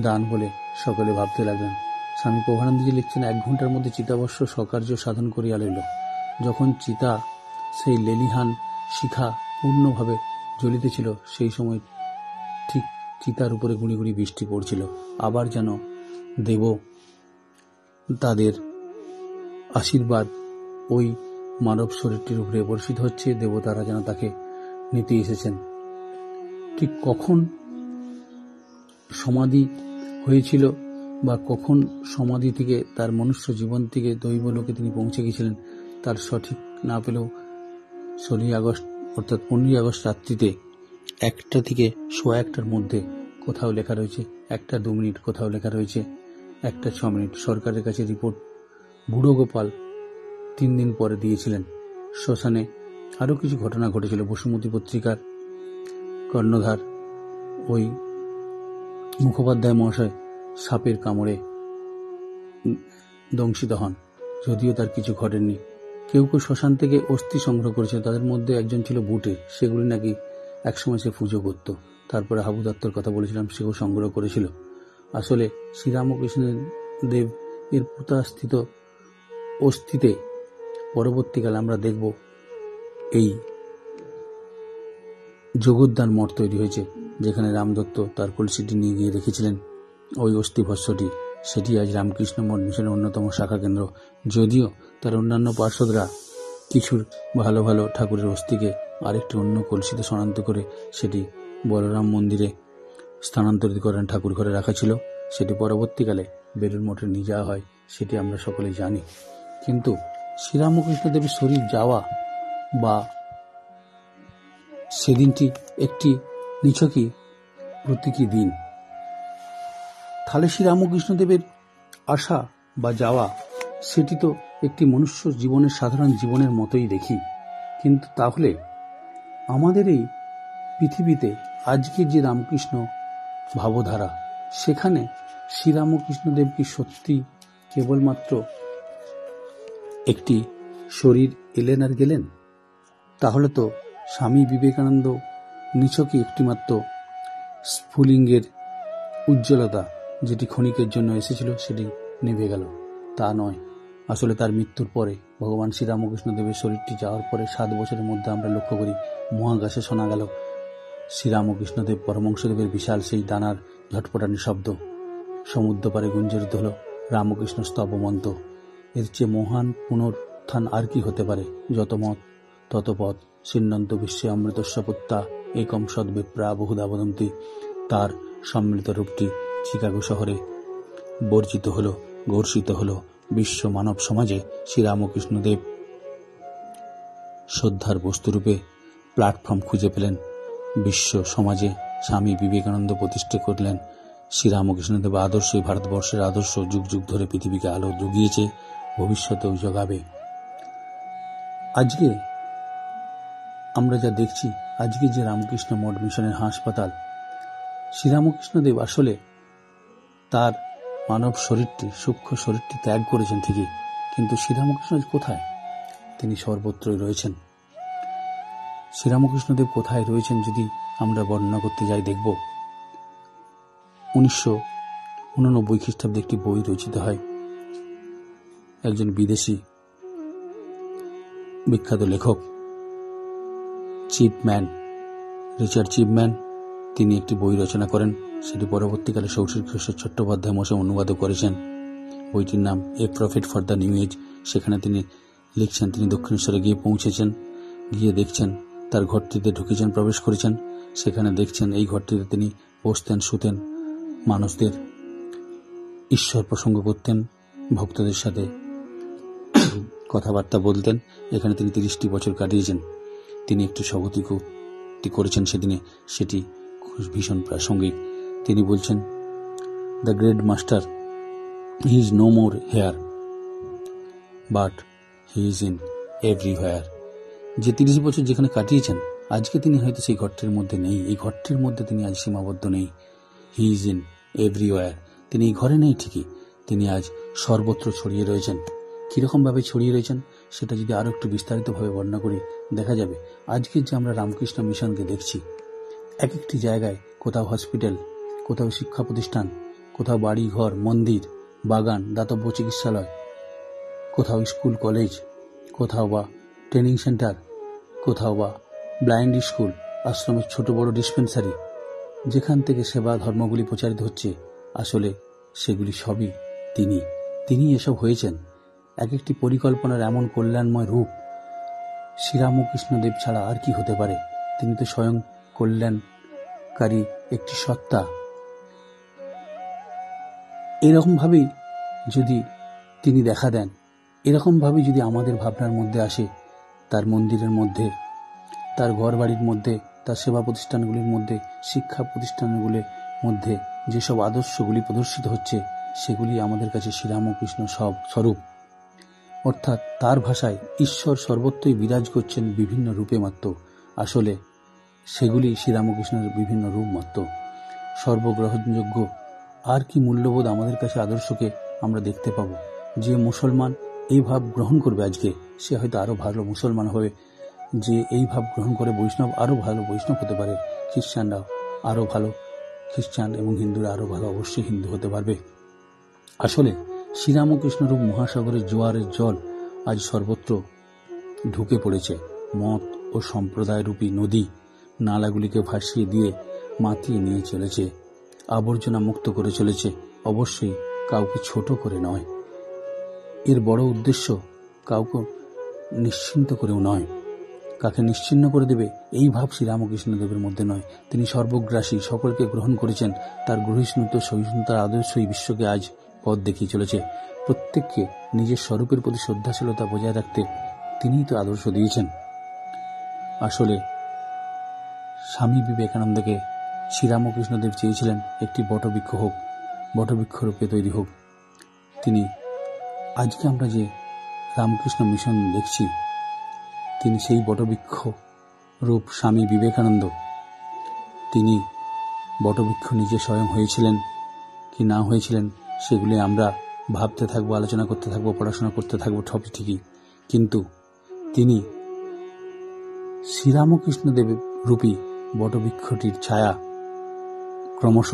দান বলে সকলে ভাবতে লাগলেন। স্বামী প্রভানন্দজি লিখছেন, 1 ঘন্টার মধ্যে চিতাবশ্য স্বকার্য সাধন করিয়া লইল। যখন চিতা সেই লেলিহান শিখা পূর্ণভাবে জ্বলিতেছিল সেই সময় ঠিক চিতার উপরে গুঁড়ি গুঁড়ি বৃষ্টি পড়ছিল। আবার যেন দেব তাদের আশীর্বাদ ওই মানব শরীরটির উপরে বর্ষিত হচ্ছে, দেবতারা যেন তাকে নিতে এসেছেন। ঠিক কখন সমাধি হয়েছিল বা কখন সমাধি থেকে তার মনুষ্য জীবন থেকে দৈবলোকে তিনি পৌঁছে গিয়েছিলেন তার সঠিক না পেলেও 16 আগস্ট অর্থাৎ 15 আগস্ট রাত্রিতে 1টা থেকে 1:15টার মধ্যে কোথাও লেখা রয়েছে 1টা 2 মিনিট, কোথাও লেখা রয়েছে 1টা 6 মিনিট। সরকারের কাছে রিপোর্ট বুড়ো গোপাল 3 দিন পরে দিয়েছিলেন। শ্মশানে আরও কিছু ঘটনা ঘটেছিল। বসুমতী পত্রিকার কর্ণধার ওই মুখোপাধ্যায় মহাশয় সাপের কামড়ে দংশিত হন, যদিও তার কিছু ঘটেনি। কেউ কেউ শ্মশান থেকে অস্থি সংগ্রহ করেছিল, তাদের মধ্যে একজন ছিল বুটে, সেগুলি নাকি একসময় সে পুজো করত। তারপরে হাবু দত্তর কথা বলেছিলাম, সেও সংগ্রহ করেছিল। আসলে শ্রীরামকৃষ্ণ দেব এর পুতাস্থিত অস্থিতে পরবর্তীকালে আমরা দেখব এই জগদ্দান মঠ তৈরি হয়েছে, যেখানে রামদত্ত তার কলসিটি নিয়ে গিয়ে রেখেছিলেন ওই অস্থিভস্যটি। সেটি আজ রামকৃষ্ণ মঠ মিশনের অন্যতম শাখা কেন্দ্র। যদিও তার অন্যান্য পার্শ্বদরা কিছু ভালো ভালো ঠাকুরের অস্থিকে আরেকটি অন্য কলসিতে স্থানান্তর করে সেটি বলরাম মন্দিরে স্থানান্তরিত করেন, ঠাকুর ঘরে রাখা ছিল। সেটি পরবর্তীকালে বেলুড় মঠে নিয়ে যাওয়া হয়, সেটি আমরা সকলেই জানি। কিন্তু শ্রীরামকৃষ্ণ দেবের শরীর যাওয়া বা সেদিনটি একটি নিছকই প্রতীকী দিন। তাহলে শ্রীরামকৃষ্ণদেবের আসা বা যাওয়া সেটি তো একটি মনুষ্য জীবনের সাধারণ জীবনের মতোই দেখি। কিন্তু তাহলে আমাদের এই পৃথিবীতে আজকের যে রামকৃষ্ণ ভাবধারা, সেখানে শ্রীরামকৃষ্ণদেব কি সত্যি কেবলমাত্র একটি শরীর এলেন আর গেলেন? তাহলে তো স্বামী বিবেকানন্দ নিছকই একটিমাত্র স্ফুলিঙ্গের উজ্জ্বলতা, যেটি ক্ষণিকের জন্য এসেছিল সেটি নিভে গেল। তা নয়। আসলে তার মৃত্যুর পরে ভগবান শ্রীরামকৃষ্ণদেবের শরীরটি যাওয়ার পরে 7 বছরের মধ্যে আমরা লক্ষ্য করি মহাকাশে শোনা গেল শ্রীরামকৃষ্ণদেব পরমহংসদেবের বিশাল সেই দানার ঝটপটানি শব্দ। সমুদ্র পারে গুঞ্জরিত হল রামকৃষ্ণ স্তবমন্ত্র। এর চেয়ে মহান পুনরুত্থান আর কি হতে পারে? যত মত তত পথ সিন্নন্ত বিশ্বে অমৃতস্য পুত্তা একম সদ্বিপ্রা বহুধা বদন্তি। তার সম্মিলিত রূপটি চিকাগো শহরে বর্জিত হল, ঘোষিত হল। বিশ্ব মানব সমাজে শ্রীরামকৃষ্ণদেব শ্রদ্ধার বস্তুরূপে প্ল্যাটফর্ম খুঁজে পেলেন। বিশ্ব সমাজে স্বামী বিবেকানন্দ প্রতিষ্ঠা করলেন। শ্রীরামকৃষ্ণদেব আদর্শই ভারতবর্ষের আদর্শ, যুগ যুগ ধরে পৃথিবীকে আলো জুগিয়েছে, ভবিষ্যতেও জগাবে। আজকে আমরা যা দেখছি, আজকে যে রামকৃষ্ণ মঠ মিশনের হাসপাতাল, শ্রীরামকৃষ্ণদেব আসলে তার মানব শরীরটি, সূক্ষ্ম শরীরটি ত্যাগ করেছেন ঠিকই, কিন্তু শ্রীরামকৃষ্ণ কোথায়? তিনি সর্বত্রই রয়েছেন। শ্রীরামকৃষ্ণদেব কোথায় রয়েছেন যদি আমরা বর্ণনা করতে যাই, দেখব 1989 খ্রিস্টাব্দে একটি বই রচিত হয়। একজন বিদেশি বিখ্যাত লেখক রিচার্ড চিপম্যান, তিনি একটি বই রচনা করেন। সেটি পরবর্তীকালে শৌশিক চট্টোপাধ্যায় মশাই অনুবাদ করেছেন। বইটির নাম A Prophet for the New Age. সেখানে তিনি লিখছেন, তিনি দক্ষিণেশ্বরে গিয়ে পৌঁছেছেন, গিয়ে দেখছেন তার ঘরটিতে ঢুকেছেন, প্রবেশ করেছেন। সেখানে দেখছেন এই ঘরটিতে তিনি বসতেন, শুতেন, মানুষদের ঈশ্বর প্রসঙ্গ করতেন, ভক্তদের সাথে কথাবার্তা বলতেন। এখানে তিনি 30টি বছর কাটিয়েছেন। তিনি একটি স্বগতি করেছেন সেদিনে, সেটি ভীষণ প্রাসঙ্গিক। তিনি বলছেন, the great master he is no more here but he is in everywhere. যে 30 বছর যেখানে কাটিয়েছেন, আজকে তিনি হয়তো সেই ঘরটির মধ্যে নেই, এই ঘরটির মধ্যে তিনি আজ সীমাবদ্ধ নেই। হি ইজ ইন এভরিওয়্যার। তিনি এই ঘরে নেই ঠিকই, তিনি আজ সর্বত্র ছড়িয়ে রয়েছেন। কীরকমভাবে ছড়িয়ে রয়েছেন সেটা যদি আরও একটু বিস্তারিতভাবে বর্ণনা করি, দেখা যাবে আজকের যে আমরা রামকৃষ্ণ মিশনকে দেখছি, এক একটি জায়গায়, কোথাও হসপিটাল, কোথাও শিক্ষা প্রতিষ্ঠান, কোথাও বাড়ি ঘর, মন্দির, বাগান, দাতব্য চিকিৎসালয়, কোথাও স্কুল কলেজ, কোথাও বা ট্রেনিং সেন্টার, কোথাও বা ব্লাইন্ড স্কুল, আশ্রমের ছোট বড় ডিসপেন্সারি, যেখান থেকে সেবা ধর্মগুলি প্রচারিত হচ্ছে, আসলে সেগুলি সবই তিনি এসব হয়েছেন। এক একটি পরিকল্পনার এমন কল্যাণময় রূপ শ্রীরামকৃষ্ণদেব ছাড়া আর কি হতে পারে? তিনি তো স্বয়ং কল্যাণকারী একটি সত্তা। এরকমভাবেই যদি তিনি দেখা দেন, এরকমভাবেই যদি আমাদের ভাবনার মধ্যে আসে, তার মন্দিরের মধ্যে, তার ঘর বাড়ির মধ্যে, তার সেবা প্রতিষ্ঠানগুলির মধ্যে, শিক্ষা প্রতিষ্ঠানগুলির মধ্যে যেসব আদর্শগুলি প্রদর্শিত হচ্ছে, সেগুলি আমাদের কাছে শ্রীরামকৃষ্ণ সব স্বরূপ। অর্থাৎ তার ভাষায় ঈশ্বর সর্বত্রই বিরাজ করছেন বিভিন্ন রূপে মাত্র। আসলে সেগুলি শ্রীরামকৃষ্ণের বিভিন্ন রূপ মাত্র। সর্বগ্রহণযোগ্য আর কি মূল্যবোধ আমাদের কাছে আদর্শকে আমরা দেখতে পাব। যে মুসলমান এই ভাব গ্রহণ করবে আজকে, সে হয়তো আরও ভালো মুসলমান হবে। যে এই ভাব গ্রহণ করে বৈষ্ণব, আরও ভালো বৈষ্ণব হতে পারে। খ্রিস্টানরা আরও ভালো খ্রিস্টান এবং হিন্দুরা আরও ভালো অবশ্যই হিন্দু হতে পারবে। আসলে শ্রীরামকৃষ্ণরূপ মহাসাগরের জোয়ারের জল আজ সর্বত্র ঢুকে পড়েছে। মত ও সম্প্রদায় রূপী নদী নালাগুলিকে ভাসিয়ে দিয়ে মাতিয়ে নিয়ে চলেছে, আবর্জনা মুক্ত করে চলেছে। অবশ্যই কাউকে ছোট করে নয়, এর বড় উদ্দেশ্য কাউকে নিশ্চিন্ত করেও নয়। কাকে নিশ্চিন্ন করে দেবে এই ভাব শ্রীরামকৃষ্ণদেবের মধ্যে নয়। তিনি সর্বগ্রাসী, সকলকে গ্রহণ করেছেন। তার গ্রহিষ্ণুত সহিষ্ণুতার আদর্শই বিশ্বকে আজ পথ দেখিয়ে চলেছে। প্রত্যেককে নিজের স্বরূপের প্রতি শ্রদ্ধাশীলতা বজায় রাখতে তিনিই তো আদর্শ দিয়েছেন। আসলে স্বামী বিবেকানন্দকে শ্রীরামকৃষ্ণদেব চেয়েছিলেন একটি বটবৃক্ষ হোক, বটবৃক্ষ রূপে তৈরি হোক। তিনি আজকে আমরা যে রামকৃষ্ণ মিশন দেখছি, তিনি সেই বটবৃক্ষ রূপ স্বামী বিবেকানন্দ। তিনি বটবৃক্ষ নিজে স্বয়ং হয়েছিলেন কি না হয়েছিলেন সেগুলি আমরা ভাবতে থাকবো, আলোচনা করতে থাকবো, পড়াশোনা করতে থাকবো, সবই ঠিকই। কিন্তু তিনি শ্রীরামকৃষ্ণদেব রূপী বটবৃক্ষটির ছায়া ক্রমশ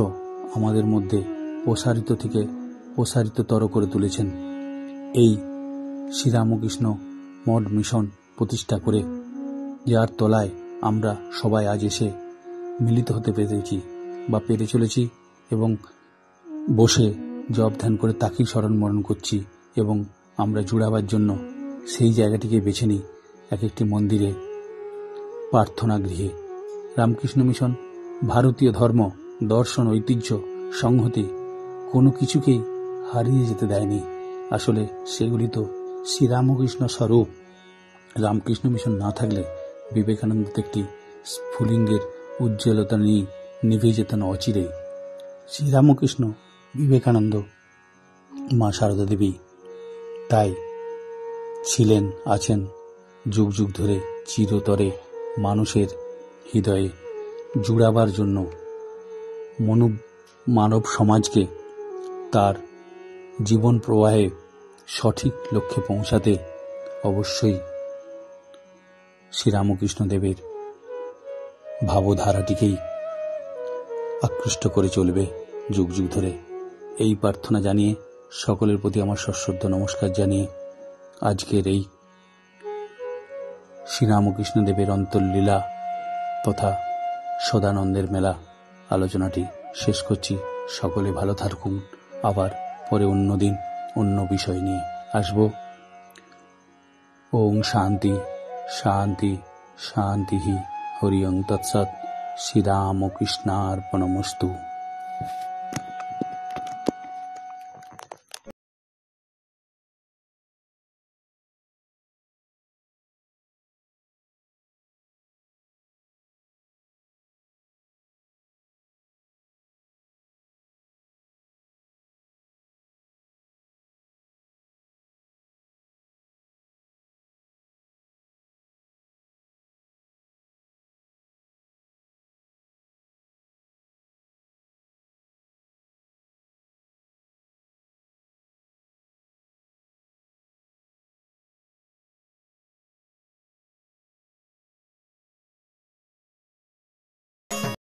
আমাদের মধ্যে প্রসারিত থেকে প্রসারিততর করে তুলেছেন। এই শ্রীরামকৃষ্ণ মঠ মিশন প্রতিষ্ঠা করে, যার তলায় আমরা সবাই আজ এসে মিলিত হতে পেরেছি বা পেরে চলেছি, এবং বসে জপ ধ্যান করে তাকেই স্মরণ মরণ করছি, এবং আমরা জুড়াবার জন্য সেই জায়গাটিকে বেছে নিই এক একটি মন্দিরে, প্রার্থনা গৃহে। রামকৃষ্ণ মিশন ভারতীয় ধর্ম, দর্শন, ঐতিহ্য, সংহতি কোনো কিছুকেই হারিয়ে যেতে দেয়নি। আসলে সেগুলি তো শ্রীরামকৃষ্ণ স্বরূপ। রামকৃষ্ণ মিশন না থাকলে বিবেকানন্দ একটি স্ফুলিঙ্গের উজ্জ্বলতা নিয়ে নিভে যেতেন অচিরেই। শ্রীরামকৃষ্ণ, বিবেকানন্দ, মা সারদা দেবী তাই ছিলেন, আছেন যুগ যুগ ধরে চিরতরে মানুষের হৃদয়ে জুড়াবার জন্য, মানব সমাজকে তার জীবন প্রবাহে সঠিক লক্ষ্যে পৌঁছাতে অবশ্যই শ্রীরামকৃষ্ণদেবের ভাবধারাটিকেই আকৃষ্ট করে চলবে যুগ যুগ ধরে। এই প্রার্থনা জানিয়ে, সকলের প্রতি আমার সশ্রদ্ধ নমস্কার জানিয়ে আজকের এই শ্রীরামকৃষ্ণদেবের অন্তর্লীলা তথা সদানন্দের মেলা আলোচনাটি শেষ করছি। সকলে ভালো থাকুন। আবার পরে অন্য দিন অন্য বিষয় নিয়ে আসব। ওম শান্তি শান্তি শান্তি। হরি ওং তৎসৎ। শ্রীরামকৃষ্ণার্পণমস্তু।